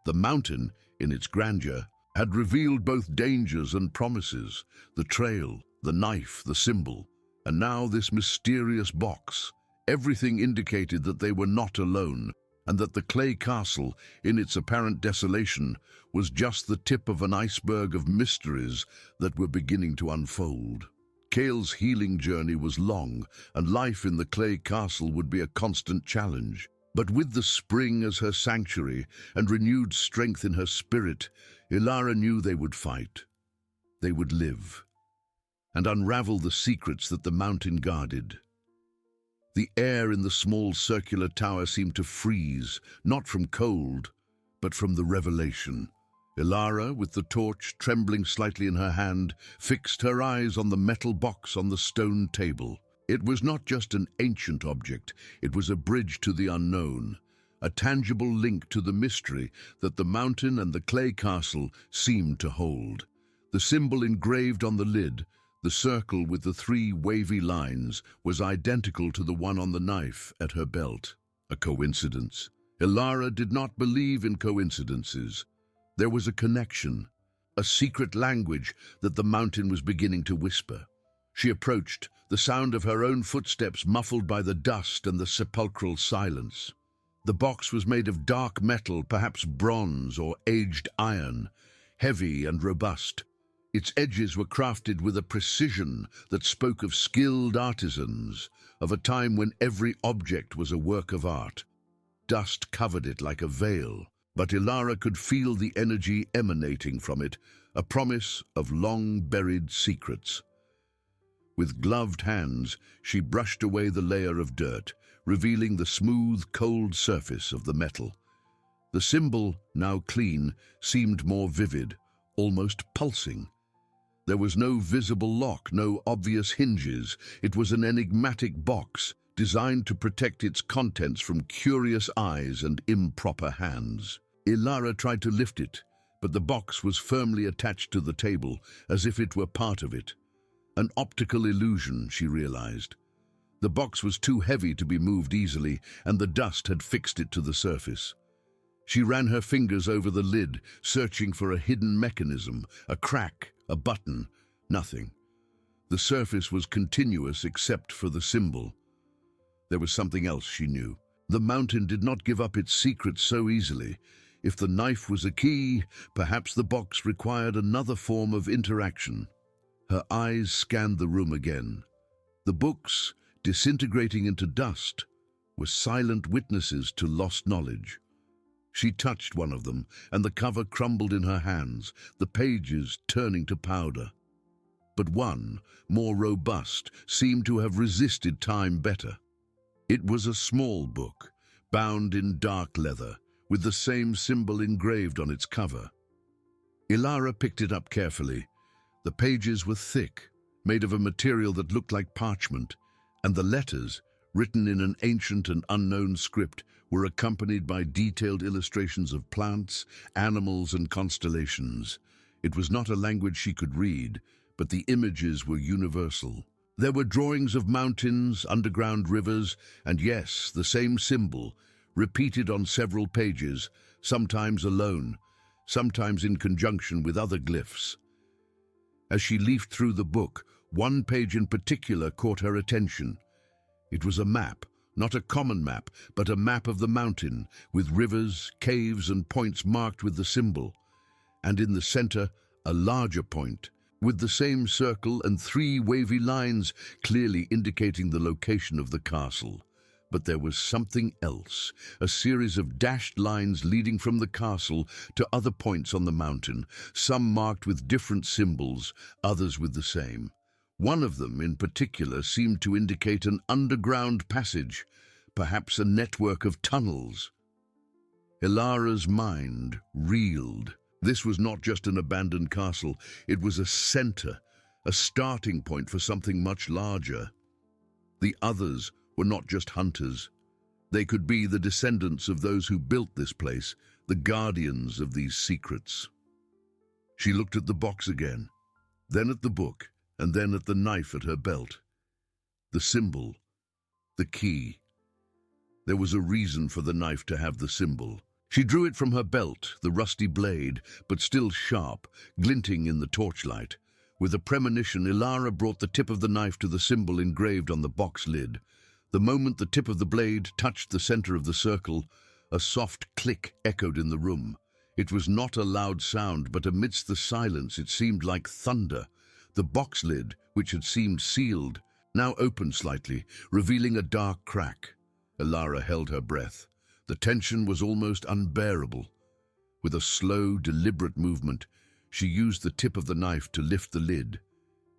The mountain, in its grandeur, had revealed both dangers and promises, the trail, the knife, the symbol, and now this mysterious box. Everything indicated that they were not alone, and that the clay castle, in its apparent desolation, was just the tip of an iceberg of mysteries that were beginning to unfold. Kale's healing journey was long, and life in the clay castle would be a constant challenge. But with the spring as her sanctuary and renewed strength in her spirit, Ilara knew they would fight. They would live, and unravel the secrets that the mountain guarded. The air in the small circular tower seemed to freeze, not from cold, but from the revelation. Ilara, with the torch trembling slightly in her hand, fixed her eyes on the metal box on the stone table. It was not just an ancient object, it was a bridge to the unknown, a tangible link to the mystery that the mountain and the clay castle seemed to hold. The symbol engraved on the lid, the circle with the 3 wavy lines, was identical to the one on the knife at her belt. A coincidence? Ilara did not believe in coincidences. There was a connection, a secret language that the mountain was beginning to whisper. She approached, the sound of her own footsteps muffled by the dust and the sepulchral silence. The box was made of dark metal, perhaps bronze or aged iron, heavy and robust. Its edges were crafted with a precision that spoke of skilled artisans, of a time when every object was a work of art. Dust covered it like a veil, but Ilara could feel the energy emanating from it, a promise of long-buried secrets. With gloved hands, she brushed away the layer of dirt, revealing the smooth, cold surface of the metal. The symbol, now clean, seemed more vivid, almost pulsing. There was no visible lock, no obvious hinges. It was an enigmatic box, designed to protect its contents from curious eyes and improper hands. Ilara tried to lift it, but the box was firmly attached to the table, as if it were part of it. An optical illusion, she realized. The box was too heavy to be moved easily, and the dust had fixed it to the surface. She ran her fingers over the lid, searching for a hidden mechanism, a crack, a button. Nothing. The surface was continuous except for the symbol. There was something else she knew. The mountain did not give up its secrets so easily. If the knife was a key, perhaps the box required another form of interaction. Her eyes scanned the room again. The books, disintegrating into dust, were silent witnesses to lost knowledge. She touched one of them, and the cover crumbled in her hands, the pages turning to powder. But one, more robust, seemed to have resisted time better. It was a small book, bound in dark leather, with the same symbol engraved on its cover. Ilara picked it up carefully. The pages were thick, made of a material that looked like parchment, and the letters, written in an ancient and unknown script, were accompanied by detailed illustrations of plants, animals, and constellations. It was not a language she could read, but the images were universal. There were drawings of mountains, underground rivers, and yes, the same symbol, repeated on several pages, sometimes alone, sometimes in conjunction with other glyphs. As she leafed through the book, one page in particular caught her attention. It was a map, not a common map, but a map of the mountain, with rivers, caves, and points marked with the symbol. And in the center, a larger point, with the same circle and 3 wavy lines clearly indicating the location of the castle. But there was something else, a series of dashed lines leading from the castle to other points on the mountain, some marked with different symbols, others with the same. One of them, in particular, seemed to indicate an underground passage, perhaps a network of tunnels. Ilara's mind reeled. This was not just an abandoned castle, it was a center, a starting point for something much larger. The others were not just hunters. They could be the descendants of those who built this place, the guardians of these secrets. She looked at the box again, then at the book, and then at the knife at her belt. The symbol, the key. There was a reason for the knife to have the symbol. She drew it from her belt, the rusty blade, but still sharp, glinting in the torchlight. With a premonition, Ilara brought the tip of the knife to the symbol engraved on the box lid. The moment the tip of the blade touched the center of the circle, a soft click echoed in the room. It was not a loud sound, but amidst the silence it seemed like thunder. The box lid, which had seemed sealed, now opened slightly, revealing a dark crack. Ilara held her breath. The tension was almost unbearable. With a slow, deliberate movement, she used the tip of the knife to lift the lid.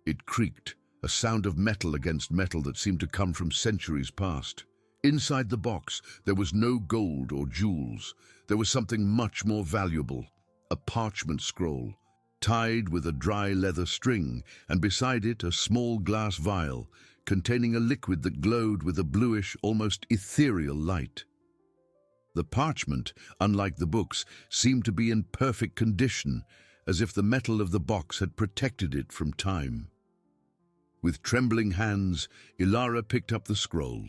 It creaked, a sound of metal against metal that seemed to come from centuries past. Inside the box, there was no gold or jewels. There was something much more valuable, a parchment scroll, tied with a dry leather string, and beside it a small glass vial containing a liquid that glowed with a bluish, almost ethereal light. The parchment, unlike the books, seemed to be in perfect condition, as if the metal of the box had protected it from time. With trembling hands, Ilara picked up the scroll.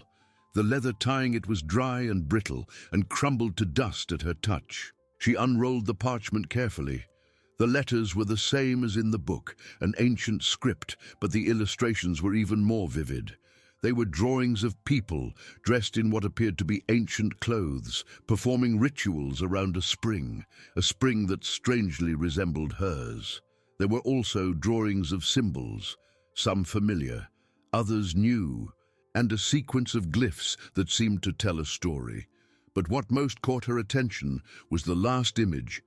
The leather tying it was dry and brittle and crumbled to dust at her touch. She unrolled the parchment carefully. The letters were the same as in the book, an ancient script, but the illustrations were even more vivid. They were drawings of people dressed in what appeared to be ancient clothes, performing rituals around a spring that strangely resembled hers. There were also drawings of symbols, some familiar, others new, and a sequence of glyphs that seemed to tell a story. But what most caught her attention was the last image,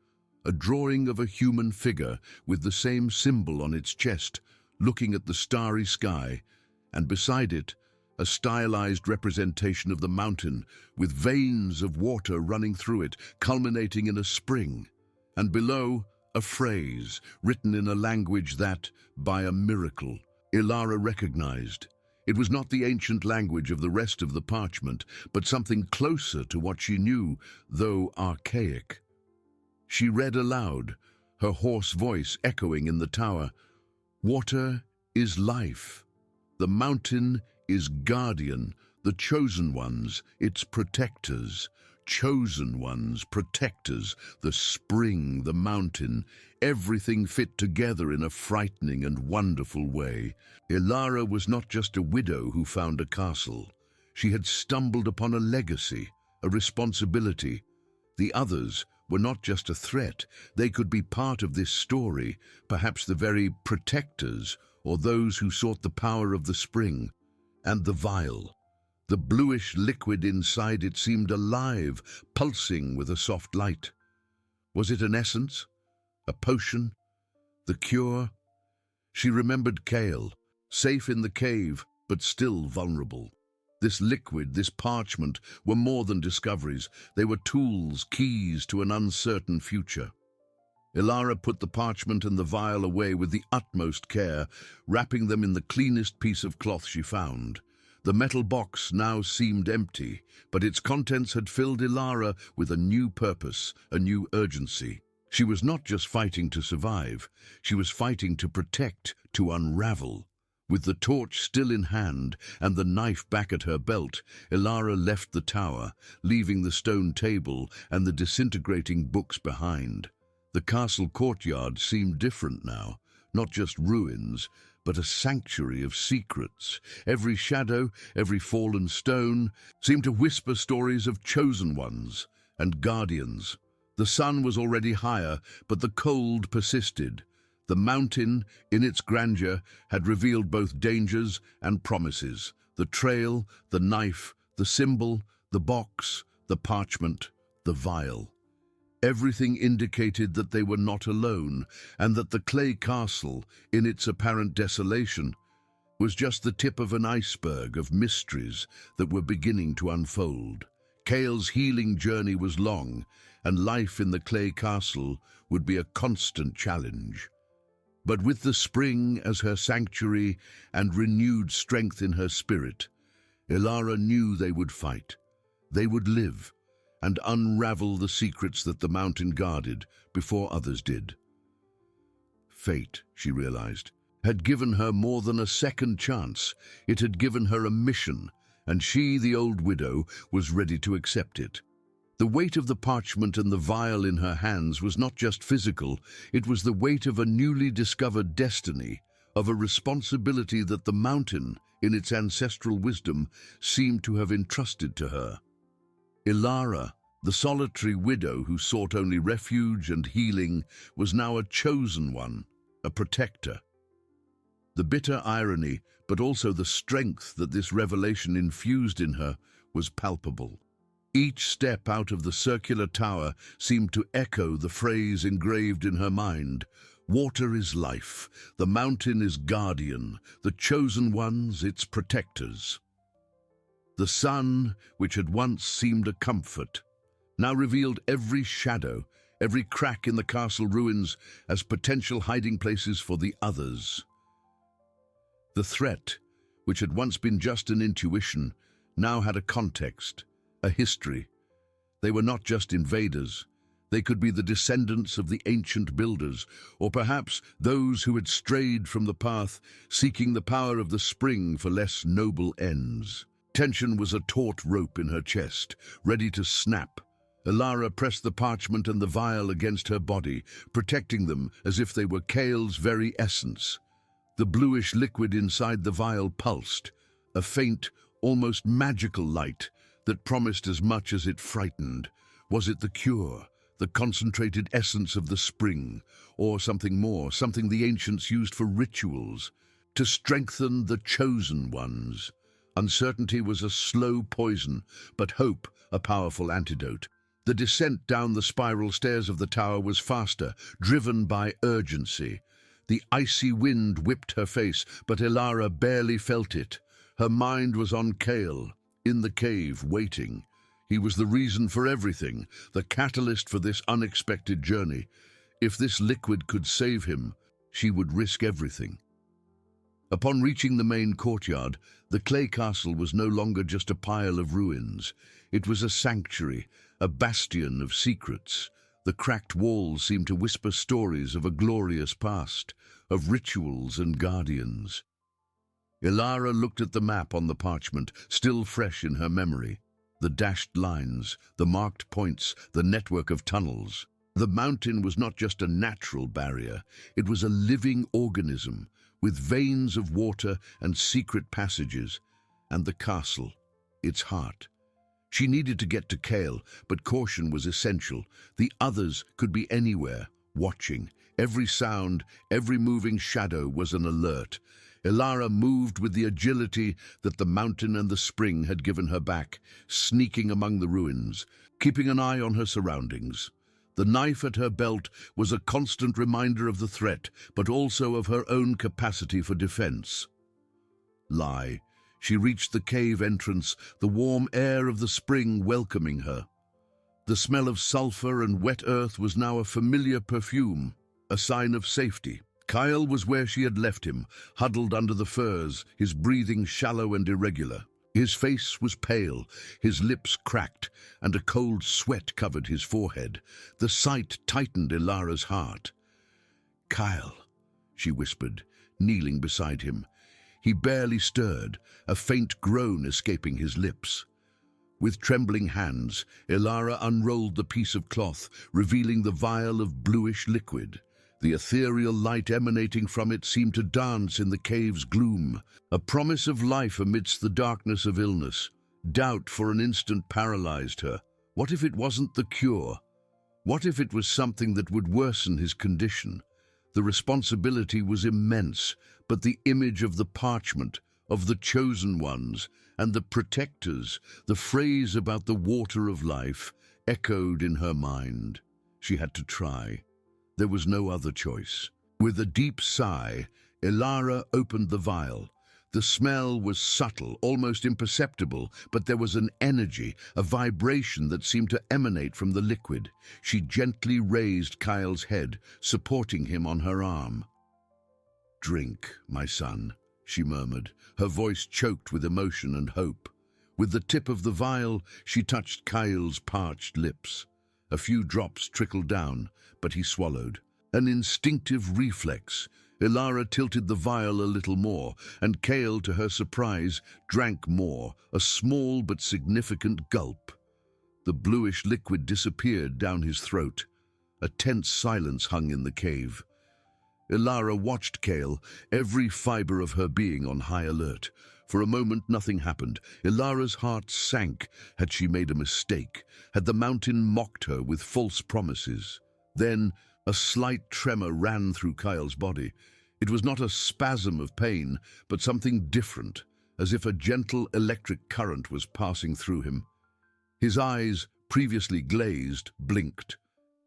a drawing of a human figure with the same symbol on its chest, looking at the starry sky, and beside it, a stylized representation of the mountain with veins of water running through it, culminating in a spring. And below, a phrase written in a language that, by a miracle, Ilara recognized. It was not the ancient language of the rest of the parchment, but something closer to what she knew, though archaic. She read aloud, her hoarse voice echoing in the tower. Water is life. The mountain is guardian, the chosen ones, its protectors. Chosen ones, protectors, the spring, the mountain, everything fit together in a frightening and wonderful way. Ilara was not just a widow who found a castle. She had stumbled upon a legacy, a responsibility. The others were not just a threat. They could be part of this story, perhaps the very protectors, or those who sought the power of the spring. And the vial. The bluish liquid inside it seemed alive, pulsing with a soft light. Was it an essence? A potion? The cure? She remembered Kale, safe in the cave, but still vulnerable. This liquid, this parchment, were more than discoveries. They were tools, keys to an uncertain future. Ilara put the parchment and the vial away with the utmost care, wrapping them in the cleanest piece of cloth she found. The metal box now seemed empty, but its contents had filled Ilara with a new purpose, a new urgency. She was not just fighting to survive, she was fighting to protect, to unravel. With the torch still in hand and the knife back at her belt, Elara left the tower, leaving the stone table and the disintegrating books behind. The castle courtyard seemed different now, not just ruins, but a sanctuary of secrets. Every shadow, every fallen stone, seemed to whisper stories of chosen ones and guardians. The sun was already higher, but the cold persisted. The mountain, in its grandeur, had revealed both dangers and promises. The trail, the knife, the symbol, the box, the parchment, the vial. Everything indicated that they were not alone, and that the clay castle, in its apparent desolation, was just the tip of an iceberg of mysteries that were beginning to unfold. Kale's healing journey was long, and life in the clay castle would be a constant challenge. But with the spring as her sanctuary and renewed strength in her spirit, Elara knew they would fight. They would live and unravel the secrets that the mountain guarded before others did. Fate, she realized, had given her more than a second chance. It had given her a mission, and she, the old widow, was ready to accept it. The weight of the parchment and the vial in her hands was not just physical, it was the weight of a newly discovered destiny, of a responsibility that the mountain, in its ancestral wisdom, seemed to have entrusted to her. Elara, the solitary widow who sought only refuge and healing, was now a chosen one, a protector. The bitter irony, but also the strength that this revelation infused in her, was palpable. Each step out of the circular tower seemed to echo the phrase engraved in her mind: "Water is life, the mountain is guardian, the chosen ones its protectors." The sun, which had once seemed a comfort, now revealed every shadow, every crack in the castle ruins as potential hiding places for the others. The threat, which had once been just an intuition, now had a context, a history. They were not just invaders. They could be the descendants of the ancient builders, or perhaps those who had strayed from the path, seeking the power of the spring for less noble ends. Tension was a taut rope in her chest, ready to snap. Elara pressed the parchment and the vial against her body, protecting them as if they were Kale's very essence. The bluish liquid inside the vial pulsed, a faint, almost magical light that promised as much as it frightened. Was it the cure, the concentrated essence of the spring, or something more, something the ancients used for rituals, to strengthen the chosen ones? Uncertainty was a slow poison, but hope a powerful antidote. The descent down the spiral stairs of the tower was faster, driven by urgency. The icy wind whipped her face, but Elara barely felt it. Her mind was on Kale, in the cave, waiting. He was the reason for everything, the catalyst for this unexpected journey. If this liquid could save him, she would risk everything. Upon reaching the main courtyard, the clay castle was no longer just a pile of ruins. It was a sanctuary, a bastion of secrets. The cracked walls seemed to whisper stories of a glorious past, of rituals and guardians. Elara looked at the map on the parchment, still fresh in her memory. The dashed lines, the marked points, the network of tunnels. The mountain was not just a natural barrier, it was a living organism, with veins of water and secret passages, and the castle, its heart. She needed to get to Kale, but caution was essential. The others could be anywhere, watching. Every sound, every moving shadow was an alert. Elara moved with the agility that the mountain and the spring had given her back, sneaking among the ruins, keeping an eye on her surroundings. The knife at her belt was a constant reminder of the threat, but also of her own capacity for defense. She reached the cave entrance, the warm air of the spring welcoming her. The smell of sulfur and wet earth was now a familiar perfume, a sign of safety. Kyle was where she had left him, huddled under the firs, his breathing shallow and irregular. His face was pale, his lips cracked, and a cold sweat covered his forehead. The sight tightened Elara's heart. "Kyle," she whispered, kneeling beside him. He barely stirred, a faint groan escaping his lips. With trembling hands, Ilara unrolled the piece of cloth, revealing the vial of bluish liquid. The ethereal light emanating from it seemed to dance in the cave's gloom, a promise of life amidst the darkness of illness. Doubt for an instant paralyzed her. What if it wasn't the cure? What if it was something that would worsen his condition? The responsibility was immense, but the image of the parchment, of the chosen ones, and the protectors, the phrase about the water of life, echoed in her mind. She had to try. There was no other choice. With a deep sigh, Ilara opened the vial. The smell was subtle, almost imperceptible, but there was an energy, a vibration that seemed to emanate from the liquid. She gently raised Kyle's head, supporting him on her arm. "Drink, my son," she murmured, her voice choked with emotion and hope. With the tip of the vial, she touched Kyle's parched lips. A few drops trickled down, but he swallowed. An instinctive reflex. Ilara tilted the vial a little more, and Kyle, to her surprise, drank more, a small but significant gulp. The bluish liquid disappeared down his throat. A tense silence hung in the cave. Ilara watched Kyle, every fiber of her being on high alert. For a moment nothing happened. Ilara's heart sank. Had she made a mistake? Had the mountain mocked her with false promises? Then a slight tremor ran through Kyle's body. It was not a spasm of pain, but something different, as if a gentle electric current was passing through him. His eyes, previously glazed, blinked.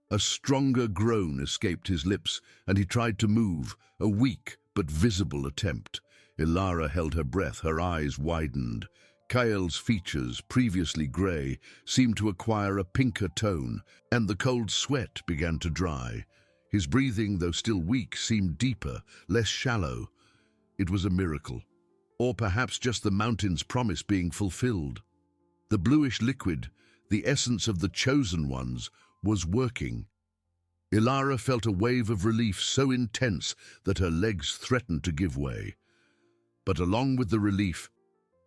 A stronger groan escaped his lips, and he tried to move, a weak but visible attempt. Ilara held her breath, her eyes widened. Kyle's features, previously grey, seemed to acquire a pinker tone, and the cold sweat began to dry. His breathing, though still weak, seemed deeper, less shallow. It was a miracle, or perhaps just the mountain's promise being fulfilled. The bluish liquid, the essence of the chosen ones, was working. Ilara felt a wave of relief so intense that her legs threatened to give way. But along with the relief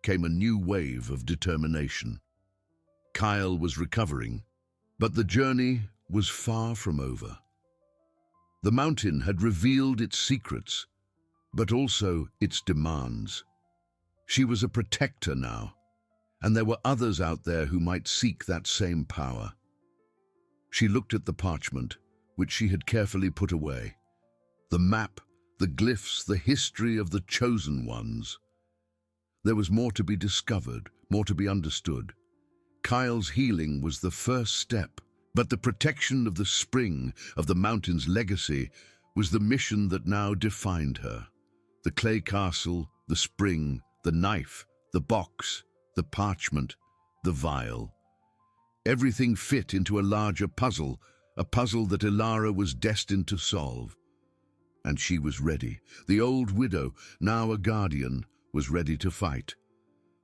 came a new wave of determination. Kyle was recovering, but the journey was far from over. The mountain had revealed its secrets, but also its demands. She was a protector now, and there were others out there who might seek that same power. She looked at the parchment, which she had carefully put away. The map, the glyphs, the history of the chosen ones. There was more to be discovered, more to be understood. Kyle's healing was the first step, but the protection of the spring, of the mountain's legacy, was the mission that now defined her. The clay castle, the spring, the knife, the box, the parchment, the vial. Everything fit into a larger puzzle, a puzzle that Ilara was destined to solve. And she was ready. The old widow, now a guardian, was ready to fight.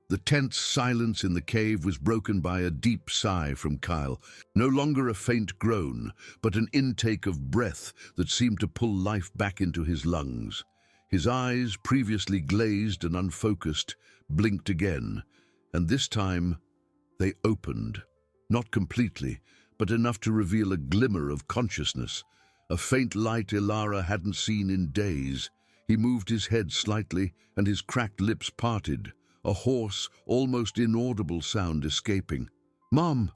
The tense silence in the cave was broken by a deep sigh from Kyle, no longer a faint groan, but an intake of breath that seemed to pull life back into his lungs. His eyes, previously glazed and unfocused, blinked again, and this time they opened, not completely, but enough to reveal a glimmer of consciousness, a faint light Ilara hadn't seen in days. He moved his head slightly, and his cracked lips parted, a hoarse, almost inaudible sound escaping. "Mom!"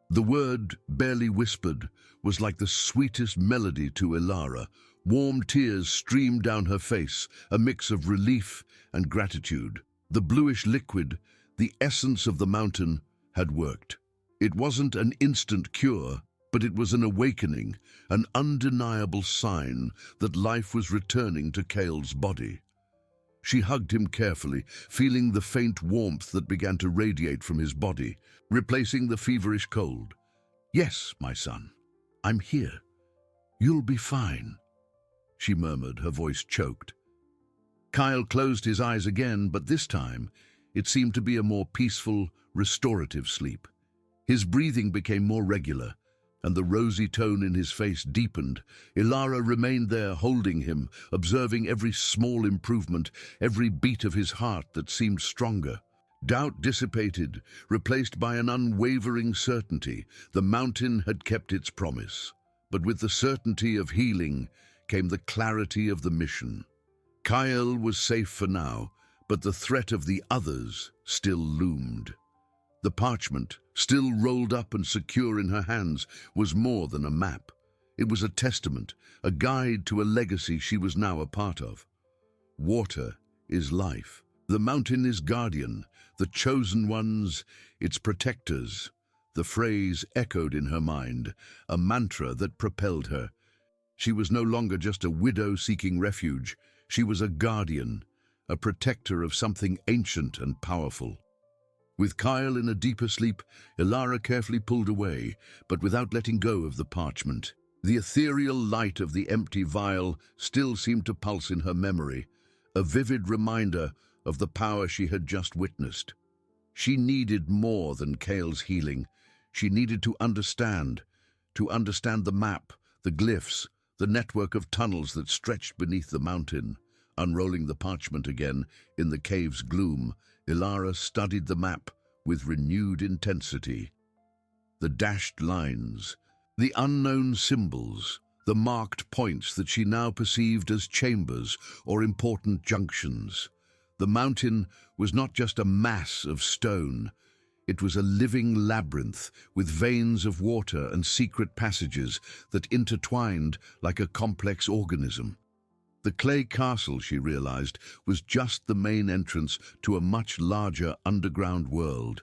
The word, barely whispered, was like the sweetest melody to Ilara. Warm tears streamed down her face, a mix of relief and gratitude. The bluish liquid, the essence of the mountain, had worked. It wasn't an instant cure, but it was an awakening, an undeniable sign that life was returning to Kyle's body. She hugged him carefully, feeling the faint warmth that began to radiate from his body, replacing the feverish cold. "Yes, my son, I'm here. You'll be fine," she murmured, her voice choked. Kyle closed his eyes again, but this time it seemed to be a more peaceful, restorative sleep. His breathing became more regular, and the rosy tone in his face deepened. Ilara remained there, holding him, observing every small improvement, every beat of his heart that seemed stronger. Doubt dissipated, replaced by an unwavering certainty. The mountain had kept its promise. But with the certainty of healing came the clarity of the mission. Kyle was safe for now, but the threat of the others still loomed. The parchment, still rolled up and secure in her hands, was more than a map. It was a testament, a guide to a legacy she was now a part of. Water is life. The mountain is guardian, the chosen ones, its protectors. The phrase echoed in her mind, a mantra that propelled her. She was no longer just a widow seeking refuge. She was a guardian, a protector of something ancient and powerful. With Kyle in a deeper sleep, Ilara carefully pulled away, but without letting go of the parchment. The ethereal light of the empty vial still seemed to pulse in her memory, a vivid reminder of the power she had just witnessed. She needed more than Kyle's healing. She needed to understand the map, the glyphs, the network of tunnels that stretched beneath the mountain. Unrolling the parchment again, in the cave's gloom, Ilara studied the map with renewed intensity. The dashed lines, the unknown symbols, the marked points that she now perceived as chambers or important junctions. The mountain was not just a mass of stone. It was a living labyrinth with veins of water and secret passages that intertwined like a complex organism. The clay castle, she realized, was just the main entrance to a much larger underground world.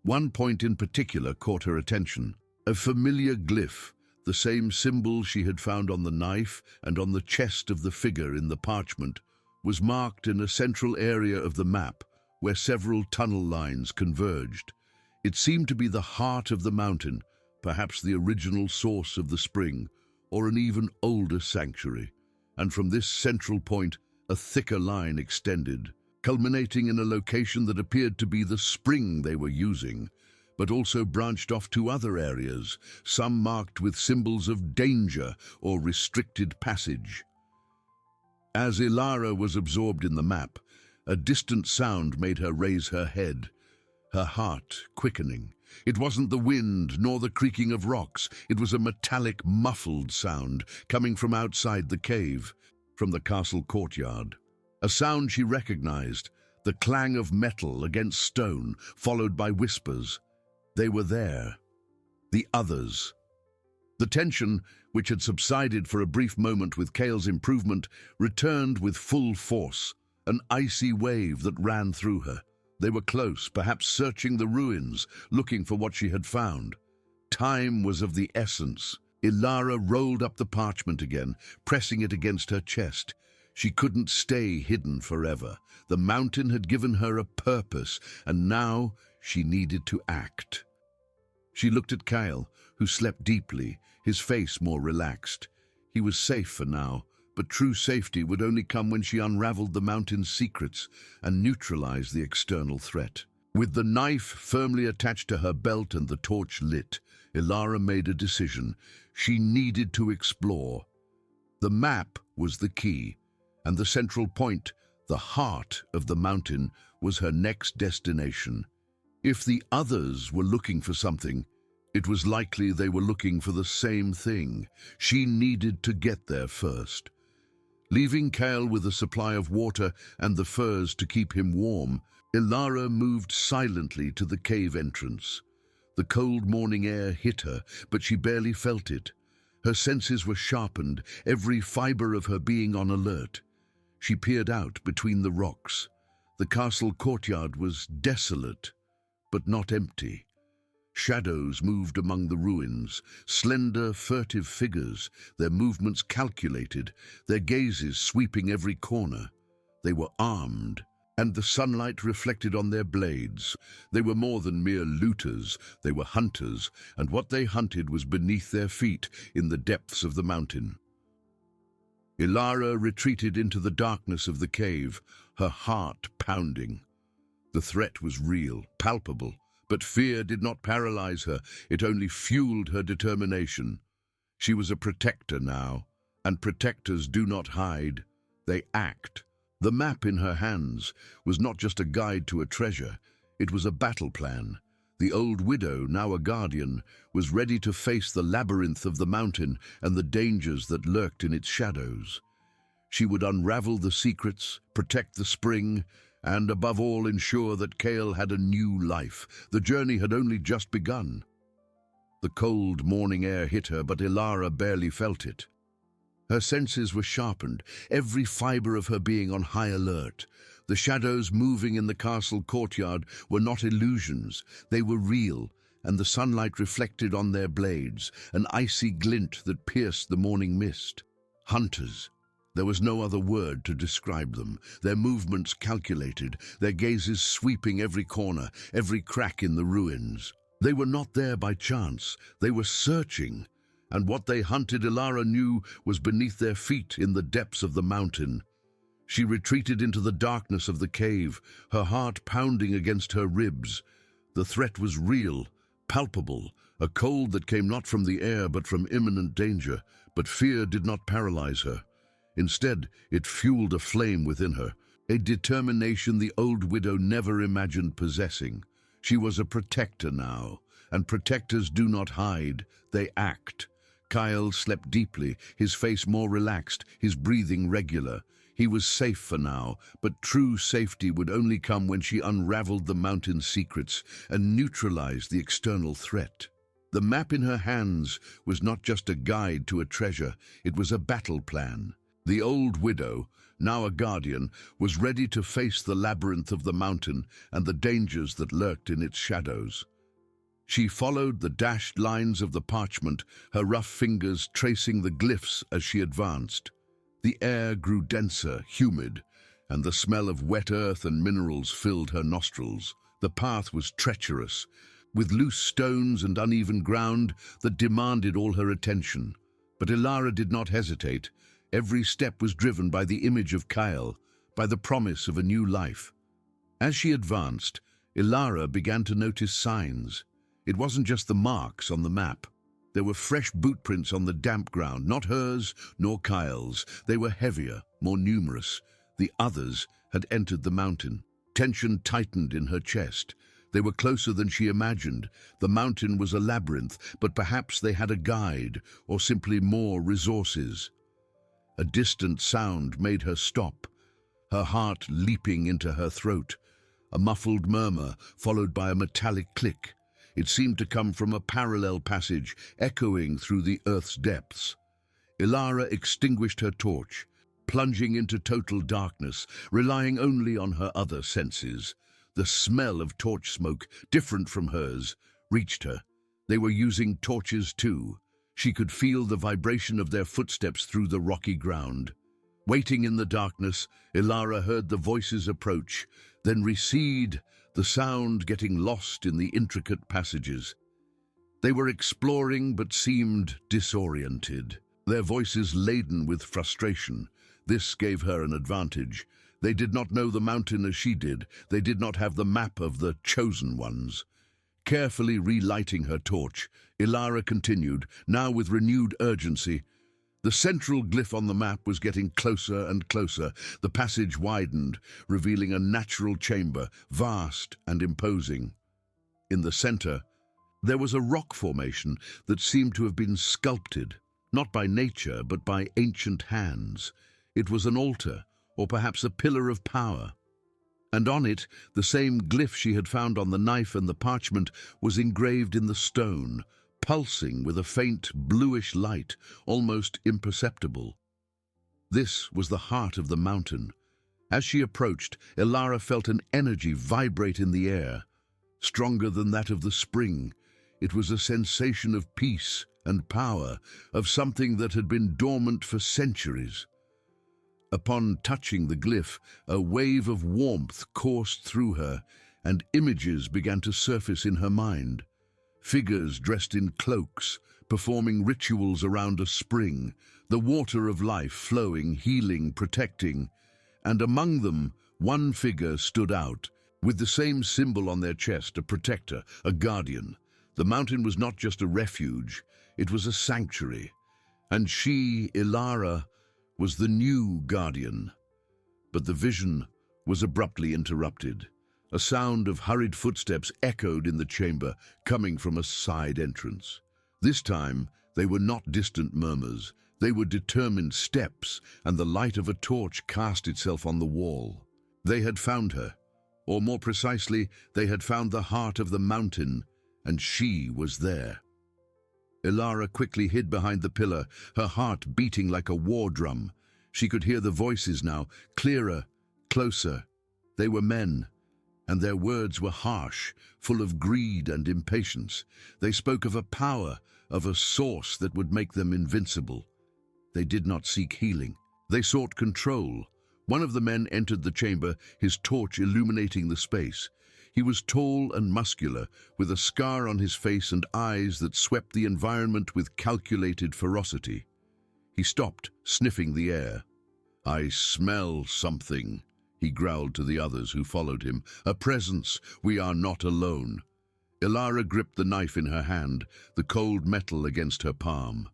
One point in particular caught her attention, a familiar glyph, the same symbol she had found on the knife and on the chest of the figure in the parchment, was marked in a central area of the map where several tunnel lines converged. It seemed to be the heart of the mountain, perhaps the original source of the spring, or an even older sanctuary. And from this central point, a thicker line extended, culminating in a location that appeared to be the spring they were using, but also branched off to other areas, some marked with symbols of danger or restricted passage. As Ilara was absorbed in the map, a distant sound made her raise her head, her heart quickening. It wasn't the wind nor the creaking of rocks. It was a metallic, muffled sound coming from outside the cave, from the castle courtyard. A sound she recognized, the clang of metal against stone, followed by whispers. They were there. The others. The tension, which had subsided for a brief moment with Kyle's improvement, returned with full force, an icy wave that ran through her. They were close, perhaps searching the ruins, looking for what she had found. Time was of the essence. Ilara rolled up the parchment again, pressing it against her chest. She couldn't stay hidden forever. The mountain had given her a purpose, and now she needed to act. She looked at Kyle, who slept deeply, his face more relaxed. He was safe for now, but true safety would only come when she unraveled the mountain's secrets and neutralized the external threat. With the knife firmly attached to her belt and the torch lit, Ilara made a decision. She needed to explore. The map was the key, and the central point, the heart of the mountain, was her next destination. If the others were looking for something, it was likely they were looking for the same thing. She needed to get there first. Leaving Kyle with a supply of water and the furs to keep him warm, Ilara moved silently to the cave entrance. The cold morning air hit her, but she barely felt it. Her senses were sharpened, every fiber of her being on alert. She peered out between the rocks. The castle courtyard was desolate, but not empty. Shadows moved among the ruins, slender, furtive figures, their movements calculated, their gazes sweeping every corner. They were armed, and the sunlight reflected on their blades. They were more than mere looters, they were hunters, and what they hunted was beneath their feet in the depths of the mountain. Ilara retreated into the darkness of the cave, her heart pounding. The threat was real, palpable, But fear did not paralyze her, it only fueled her determination. She was a protector now, and protectors do not hide, they act. The map in her hands was not just a guide to a treasure, it was a battle plan. The old widow, now a guardian, was ready to face the labyrinth of the mountain and the dangers that lurked in its shadows. She would unravel the secrets, protect the spring, and above all ensure that Kale had a new life. The journey had only just begun. The cold morning air hit her, but Ilara barely felt it. Her senses were sharpened, every fibre of her being on high alert. The shadows moving in the castle courtyard were not illusions, they were real, and the sunlight reflected on their blades, an icy glint that pierced the morning mist. Hunters. There was no other word to describe them, their movements calculated, their gazes sweeping every corner, every crack in the ruins. They were not there by chance, they were searching, and what they hunted Ilara knew was beneath their feet in the depths of the mountain. She retreated into the darkness of the cave, her heart pounding against her ribs. The threat was real, palpable, a cold that came not from the air but from imminent danger, but fear did not paralyze her. Instead, it fueled a flame within her, a determination the old widow never imagined possessing. She was a protector now, and protectors do not hide, they act. Kyle slept deeply, his face more relaxed, his breathing regular. He was safe for now, but true safety would only come when she unraveled the mountain's secrets and neutralized the external threat. The map in her hands was not just a guide to a treasure, it was a battle plan. The old widow, now a guardian, was ready to face the labyrinth of the mountain and the dangers that lurked in its shadows. She followed the dashed lines of the parchment, her rough fingers tracing the glyphs as she advanced. The air grew denser, humid, and the smell of wet earth and minerals filled her nostrils. The path was treacherous, with loose stones and uneven ground that demanded all her attention. But Ilara did not hesitate. Every step was driven by the image of Kyle, by the promise of a new life. As she advanced, Ilara began to notice signs. It wasn't just the marks on the map. There were fresh boot prints on the damp ground, not hers nor Kyle's. They were heavier, more numerous. The others had entered the mountain. Tension tightened in her chest. They were closer than she imagined. The mountain was a labyrinth, but perhaps they had a guide, or simply more resources. A distant sound made her stop, her heart leaping into her throat. A muffled murmur, followed by a metallic click. It seemed to come from a parallel passage, echoing through the earth's depths. Ilara extinguished her torch, plunging into total darkness, relying only on her other senses. The smell of torch smoke, different from hers, reached her. They were using torches too. She could feel the vibration of their footsteps through the rocky ground. Waiting in the darkness, Ilara heard the voices approach, then recede, the sound getting lost in the intricate passages. They were exploring but seemed disoriented, their voices laden with frustration. This gave her an advantage. They did not know the mountain as she did. They did not have the map of the chosen ones. Carefully relighting her torch, Ilara continued, now with renewed urgency. The central glyph on the map was getting closer and closer. The passage widened, revealing a natural chamber, vast and imposing. In the center, there was a rock formation that seemed to have been sculpted, not by nature, but by ancient hands. It was an altar, or perhaps a pillar of power. And on it, the same glyph she had found on the knife and the parchment was engraved in the stone, pulsing with a faint bluish light, almost imperceptible. This was the heart of the mountain. As she approached, Ilara felt an energy vibrate in the air, stronger than that of the spring. It was a sensation of peace and power, of something that had been dormant for centuries. Upon touching the glyph, a wave of warmth coursed through her, and images began to surface in her mind. Figures dressed in cloaks, performing rituals around a spring, the water of life flowing, healing, protecting. And among them, one figure stood out, With the same symbol on their chest, a protector, a guardian, the mountain was not just a refuge, it was a sanctuary. And she, Ilara, was the new guardian. But the vision was abruptly interrupted. A sound of hurried footsteps echoed in the chamber, coming from a side entrance. This time, they were not distant murmurs. They were determined steps, and the light of a torch cast itself on the wall. They had found her, or more precisely, they had found the heart of the mountain, and she was there. Ilara quickly hid behind the pillar, her heart beating like a war drum. She could hear the voices now, clearer, closer. They were men, and their words were harsh, full of greed and impatience. They spoke of a power, of a source that would make them invincible. They did not seek healing. They sought control. One of the men entered the chamber, his torch illuminating the space. He was tall and muscular, with a scar on his face and eyes that swept the environment with calculated ferocity. He stopped, sniffing the air. "I smell something," he growled to the others who followed him. "A presence. We are not alone." Ilara gripped the knife in her hand, the cold metal against her palm.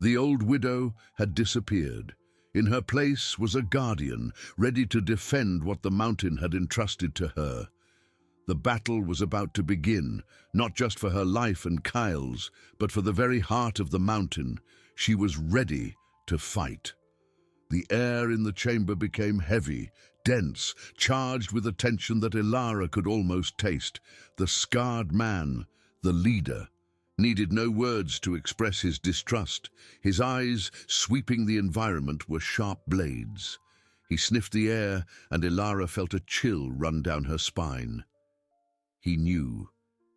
The old widow had disappeared. In her place was a guardian, ready to defend what the mountain had entrusted to her. The battle was about to begin, not just for her life and Kyle's, but for the very heart of the mountain. She was ready to fight. The air in the chamber became heavy, dense, charged with a tension that Ilara could almost taste. The scarred man, the leader, needed no words to express his distrust. His eyes, sweeping the environment, were sharp blades. He sniffed the air, and Ilara felt a chill run down her spine. He knew.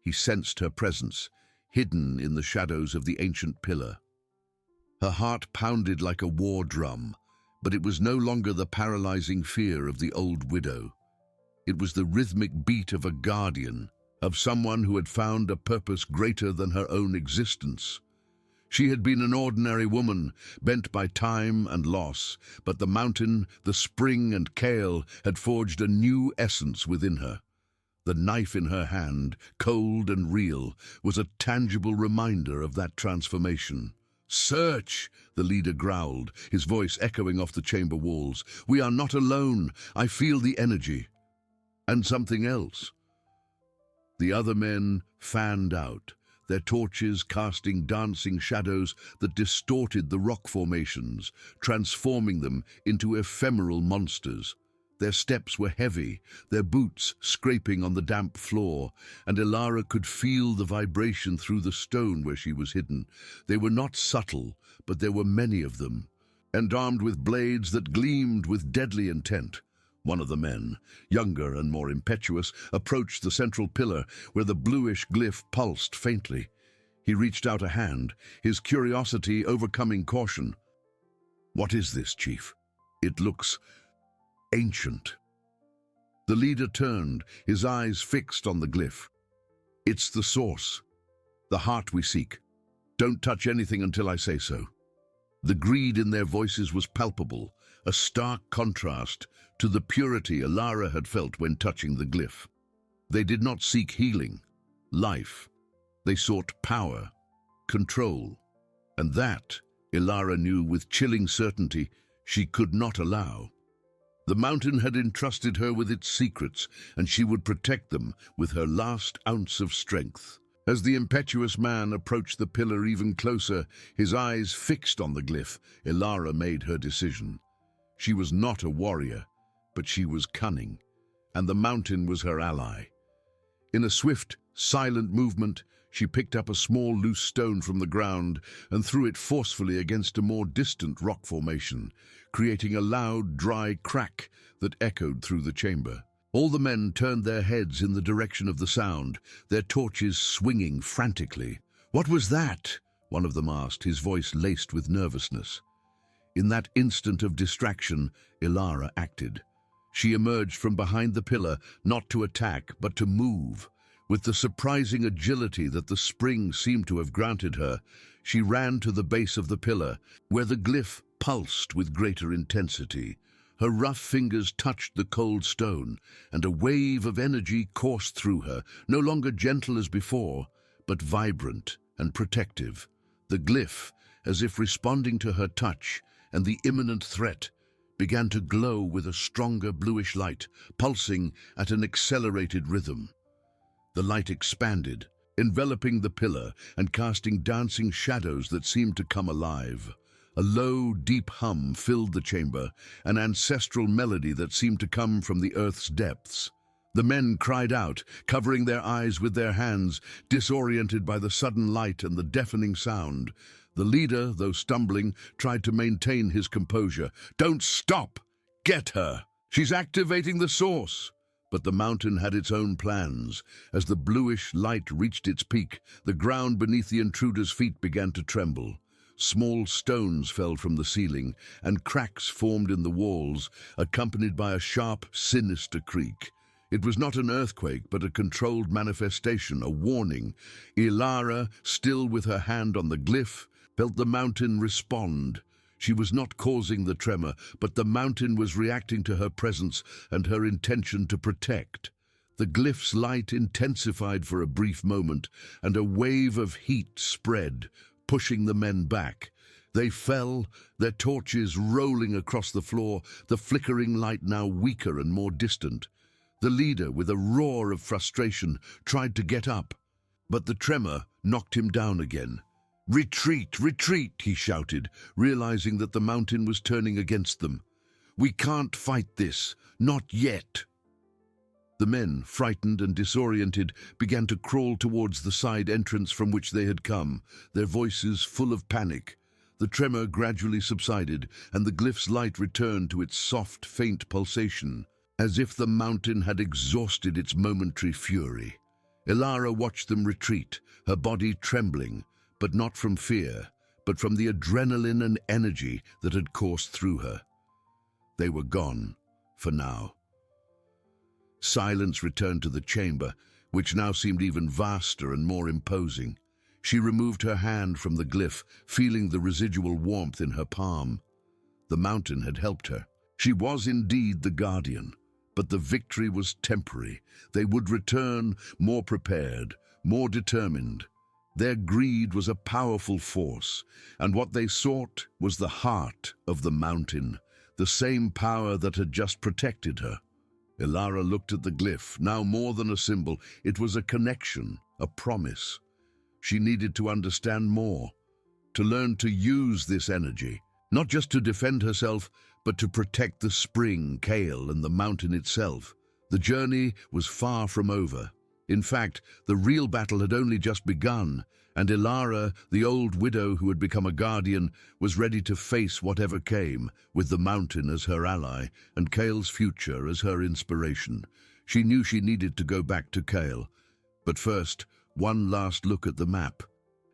He sensed her presence, hidden in the shadows of the ancient pillar. Her heart pounded like a war drum, but it was no longer the paralyzing fear of the old widow. It was the rhythmic beat of a guardian, of someone who had found a purpose greater than her own existence. She had been an ordinary woman, bent by time and loss, but the mountain, the spring and Kale had forged a new essence within her. The knife in her hand, cold and real, was a tangible reminder of that transformation. "Search!" the leader growled, his voice echoing off the chamber walls. "We are not alone. I feel the energy." And something else. The other men fanned out, their torches casting dancing shadows that distorted the rock formations, transforming them into ephemeral monsters. Their steps were heavy, their boots scraping on the damp floor, and Ilara could feel the vibration through the stone where she was hidden. They were not subtle, but there were many of them, and armed with blades that gleamed with deadly intent. One of the men, younger and more impetuous, approached the central pillar where the bluish glyph pulsed faintly. He reached out a hand, his curiosity overcoming caution. "What is this, Chief? It looks ancient." The leader turned, his eyes fixed on the glyph. "It's the source, the heart we seek. Don't touch anything until I say so." The greed in their voices was palpable, a stark contrast to the purity Ilara had felt when touching the glyph. They did not seek healing, life. They sought power, control, and that, Ilara knew with chilling certainty, she could not allow. The mountain had entrusted her with its secrets, and she would protect them with her last ounce of strength. As the impetuous man approached the pillar even closer, his eyes fixed on the glyph, Ilara made her decision. She was not a warrior, but she was cunning, and the mountain was her ally. In a swift, silent movement, she picked up a small loose stone from the ground and threw it forcefully against a more distant rock formation, creating a loud, dry crack that echoed through the chamber. All the men turned their heads in the direction of the sound, their torches swinging frantically. "What was that?" one of them asked, his voice laced with nervousness. In that instant of distraction, Ilara acted. She emerged from behind the pillar, not to attack, but to move. With the surprising agility that the spring seemed to have granted her, she ran to the base of the pillar, where the glyph pulsed with greater intensity. Her rough fingers touched the cold stone, and a wave of energy coursed through her, no longer gentle as before, but vibrant and protective. The glyph, as if responding to her touch and the imminent threat, began to glow with a stronger bluish light, pulsing at an accelerated rhythm. The light expanded, enveloping the pillar and casting dancing shadows that seemed to come alive. A low, deep hum filled the chamber, an ancestral melody that seemed to come from the earth's depths. The men cried out, covering their eyes with their hands, disoriented by the sudden light and the deafening sound. The leader, though stumbling, tried to maintain his composure. "Don't stop! Get her! She's activating the source!" But the mountain had its own plans. As the bluish light reached its peak, the ground beneath the intruder's feet began to tremble. Small stones fell from the ceiling, and cracks formed in the walls, accompanied by a sharp, sinister creak. It was not an earthquake, but a controlled manifestation, a warning. Ilara, still with her hand on the glyph, felt the mountain respond. She was not causing the tremor, but the mountain was reacting to her presence and her intention to protect. The glyph's light intensified for a brief moment, and a wave of heat spread, pushing the men back. They fell, their torches rolling across the floor, the flickering light now weaker and more distant. The leader, with a roar of frustration, tried to get up, but the tremor knocked him down again. "Retreat, retreat," he shouted, realizing that the mountain was turning against them. "We can't fight this, not yet." The men, frightened and disoriented, began to crawl towards the side entrance from which they had come, their voices full of panic. The tremor gradually subsided, and the glyph's light returned to its soft, faint pulsation, as if the mountain had exhausted its momentary fury. Ilara watched them retreat, her body trembling, but not from fear, but from the adrenaline and energy that had coursed through her. They were gone, for now. Silence returned to the chamber, which now seemed even vaster and more imposing. She removed her hand from the glyph, feeling the residual warmth in her palm. The mountain had helped her. She was indeed the guardian, but the victory was temporary. They would return more prepared, more determined. Their greed was a powerful force, and what they sought was the heart of the mountain, the same power that had just protected her. Ilara looked at the glyph, now more than a symbol. It was a connection, a promise. She needed to understand more, to learn to use this energy, not just to defend herself, but to protect the spring, Kale, and the mountain itself. The journey was far from over. In fact, the real battle had only just begun, and Ilara, the old widow who had become a guardian, was ready to face whatever came, with the mountain as her ally and Kale's future as her inspiration. She knew she needed to go back to Kale. But first, one last look at the map.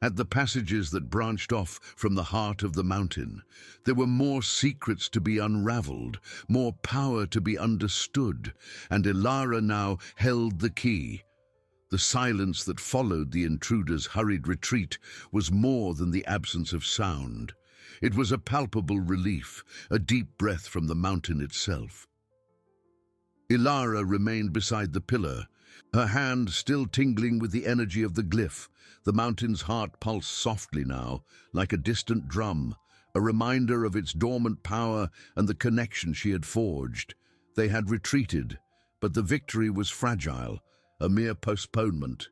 At the passages that branched off from the heart of the mountain. There were more secrets to be unraveled, more power to be understood, and Ilara now held the key. The silence that followed the intruder's hurried retreat was more than the absence of sound. It was a palpable relief, a deep breath from the mountain itself. Ilara remained beside the pillar, her hand still tingling with the energy of the glyph. The mountain's heart pulsed softly now, like a distant drum, a reminder of its dormant power and the connection she had forged. They had retreated, but the victory was fragile, a mere postponement.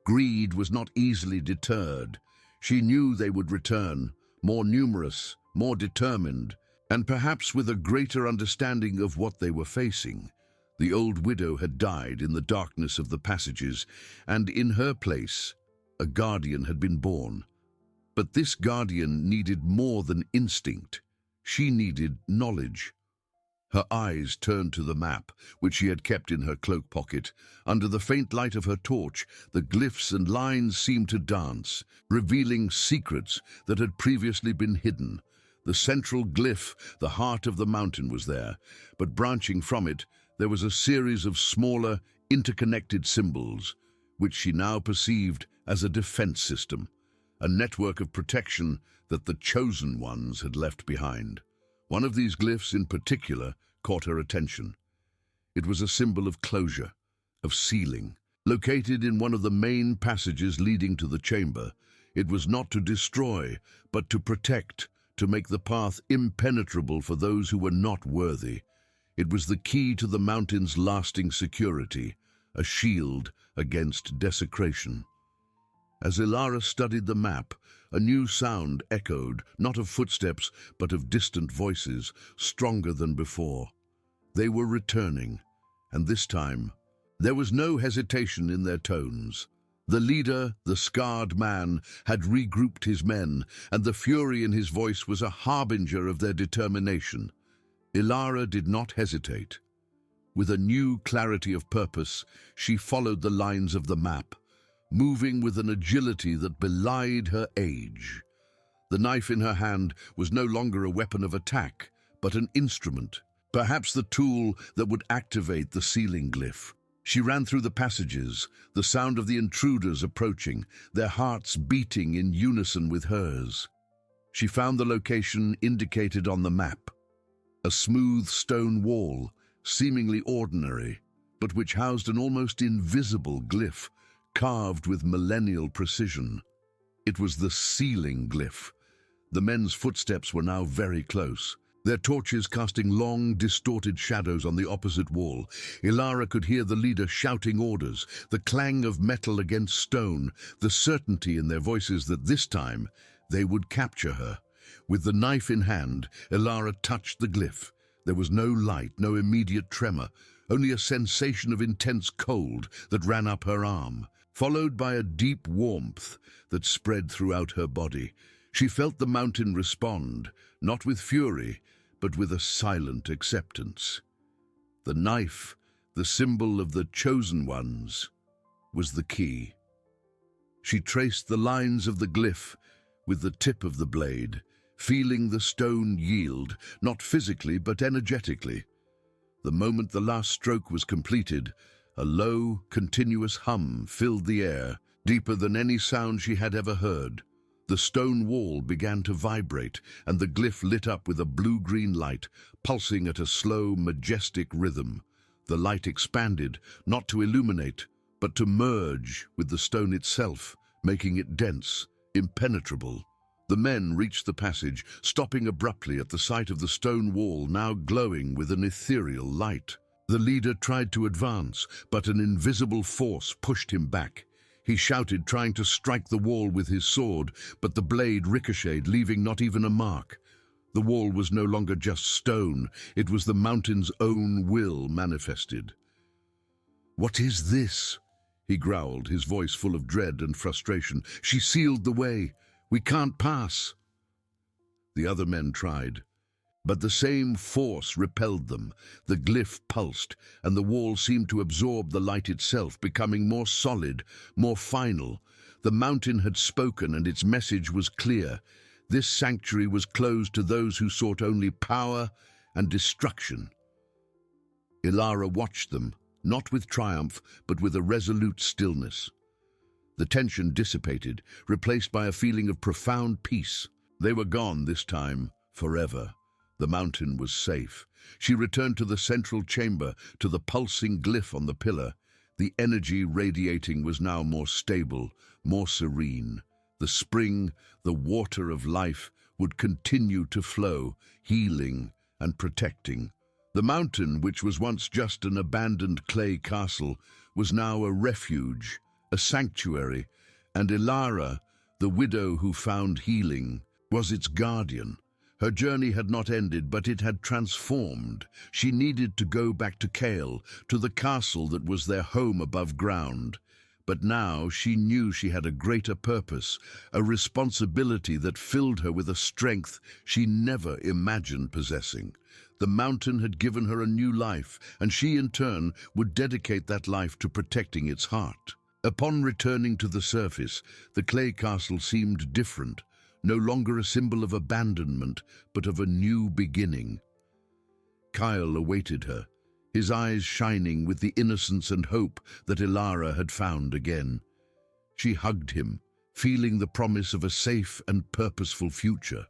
Greed was not easily deterred. She knew they would return, more numerous, more determined, and perhaps with a greater understanding of what they were facing. The old widow had died in the darkness of the passages, and in her place, a guardian had been born. But this guardian needed more than instinct. She needed knowledge. Her eyes turned to the map, which she had kept in her cloak pocket. Under the faint light of her torch, the glyphs and lines seemed to dance, revealing secrets that had previously been hidden. The central glyph, the heart of the mountain, was there, but branching from it, there was a series of smaller, interconnected symbols, which she now perceived as a defense system, a network of protection that the chosen ones had left behind. One of these glyphs in particular caught her attention. It was a symbol of closure, of sealing. Located in one of the main passages leading to the chamber, it was not to destroy, but to protect, to make the path impenetrable for those who were not worthy. It was the key to the mountain's lasting security, a shield against desecration. As Ilara studied the map, a new sound echoed, not of footsteps, but of distant voices, stronger than before. They were returning, and this time, there was no hesitation in their tones. The leader, the scarred man, had regrouped his men, and the fury in his voice was a harbinger of their determination. Ilara did not hesitate. With a new clarity of purpose, she followed the lines of the map, moving with an agility that belied her age. The knife in her hand was no longer a weapon of attack, but an instrument, perhaps the tool that would activate the sealing glyph. She ran through the passages, the sound of the intruders approaching, their hearts beating in unison with hers. She found the location indicated on the map, a smooth stone wall, seemingly ordinary, but which housed an almost invisible glyph, carved with millennial precision. It was the sealing glyph. The men's footsteps were now very close, their torches casting long, distorted shadows on the opposite wall. Ilara could hear the leader shouting orders, the clang of metal against stone, the certainty in their voices that this time they would capture her. With the knife in hand, Ilara touched the glyph. There was no light, no immediate tremor, only a sensation of intense cold that ran up her arm, followed by a deep warmth that spread throughout her body. She felt the mountain respond, not with fury, but with a silent acceptance. The knife, the symbol of the chosen ones, was the key. She traced the lines of the glyph with the tip of the blade, feeling the stone yield, not physically but energetically. The moment the last stroke was completed, a low, continuous hum filled the air, deeper than any sound she had ever heard. The stone wall began to vibrate, and the glyph lit up with a blue-green light, pulsing at a slow, majestic rhythm. The light expanded, not to illuminate, but to merge with the stone itself, making it dense, impenetrable. The men reached the passage, stopping abruptly at the sight of the stone wall now glowing with an ethereal light. The leader tried to advance, but an invisible force pushed him back. He shouted, trying to strike the wall with his sword, but the blade ricocheted, leaving not even a mark. The wall was no longer just stone, it was the mountain's own will manifested. "What is this?" he growled, his voice full of dread and frustration. "She sealed the way. We can't pass." The other men tried, but the same force repelled them. The glyph pulsed, and the wall seemed to absorb the light itself, becoming more solid, more final. The mountain had spoken, and its message was clear. This sanctuary was closed to those who sought only power and destruction. Ilara watched them, not with triumph, but with a resolute stillness. The tension dissipated, replaced by a feeling of profound peace. They were gone this time, forever. The mountain was safe. She returned to the central chamber, to the pulsing glyph on the pillar. The energy radiating was now more stable, more serene. The spring, the water of life, would continue to flow, healing and protecting. The mountain, which was once just an abandoned clay castle, was now a refuge, a sanctuary, and Ilara, the widow who found healing, was its guardian. Her journey had not ended, but it had transformed. She needed to go back to Kael, to the castle that was their home above ground. But now she knew she had a greater purpose, a responsibility that filled her with a strength she never imagined possessing. The mountain had given her a new life, and she in turn would dedicate that life to protecting its heart. Upon returning to the surface, the clay castle seemed different, no longer a symbol of abandonment, but of a new beginning. Kael awaited her, his eyes shining with the innocence and hope that Ilara had found again. She hugged him, feeling the promise of a safe and purposeful future.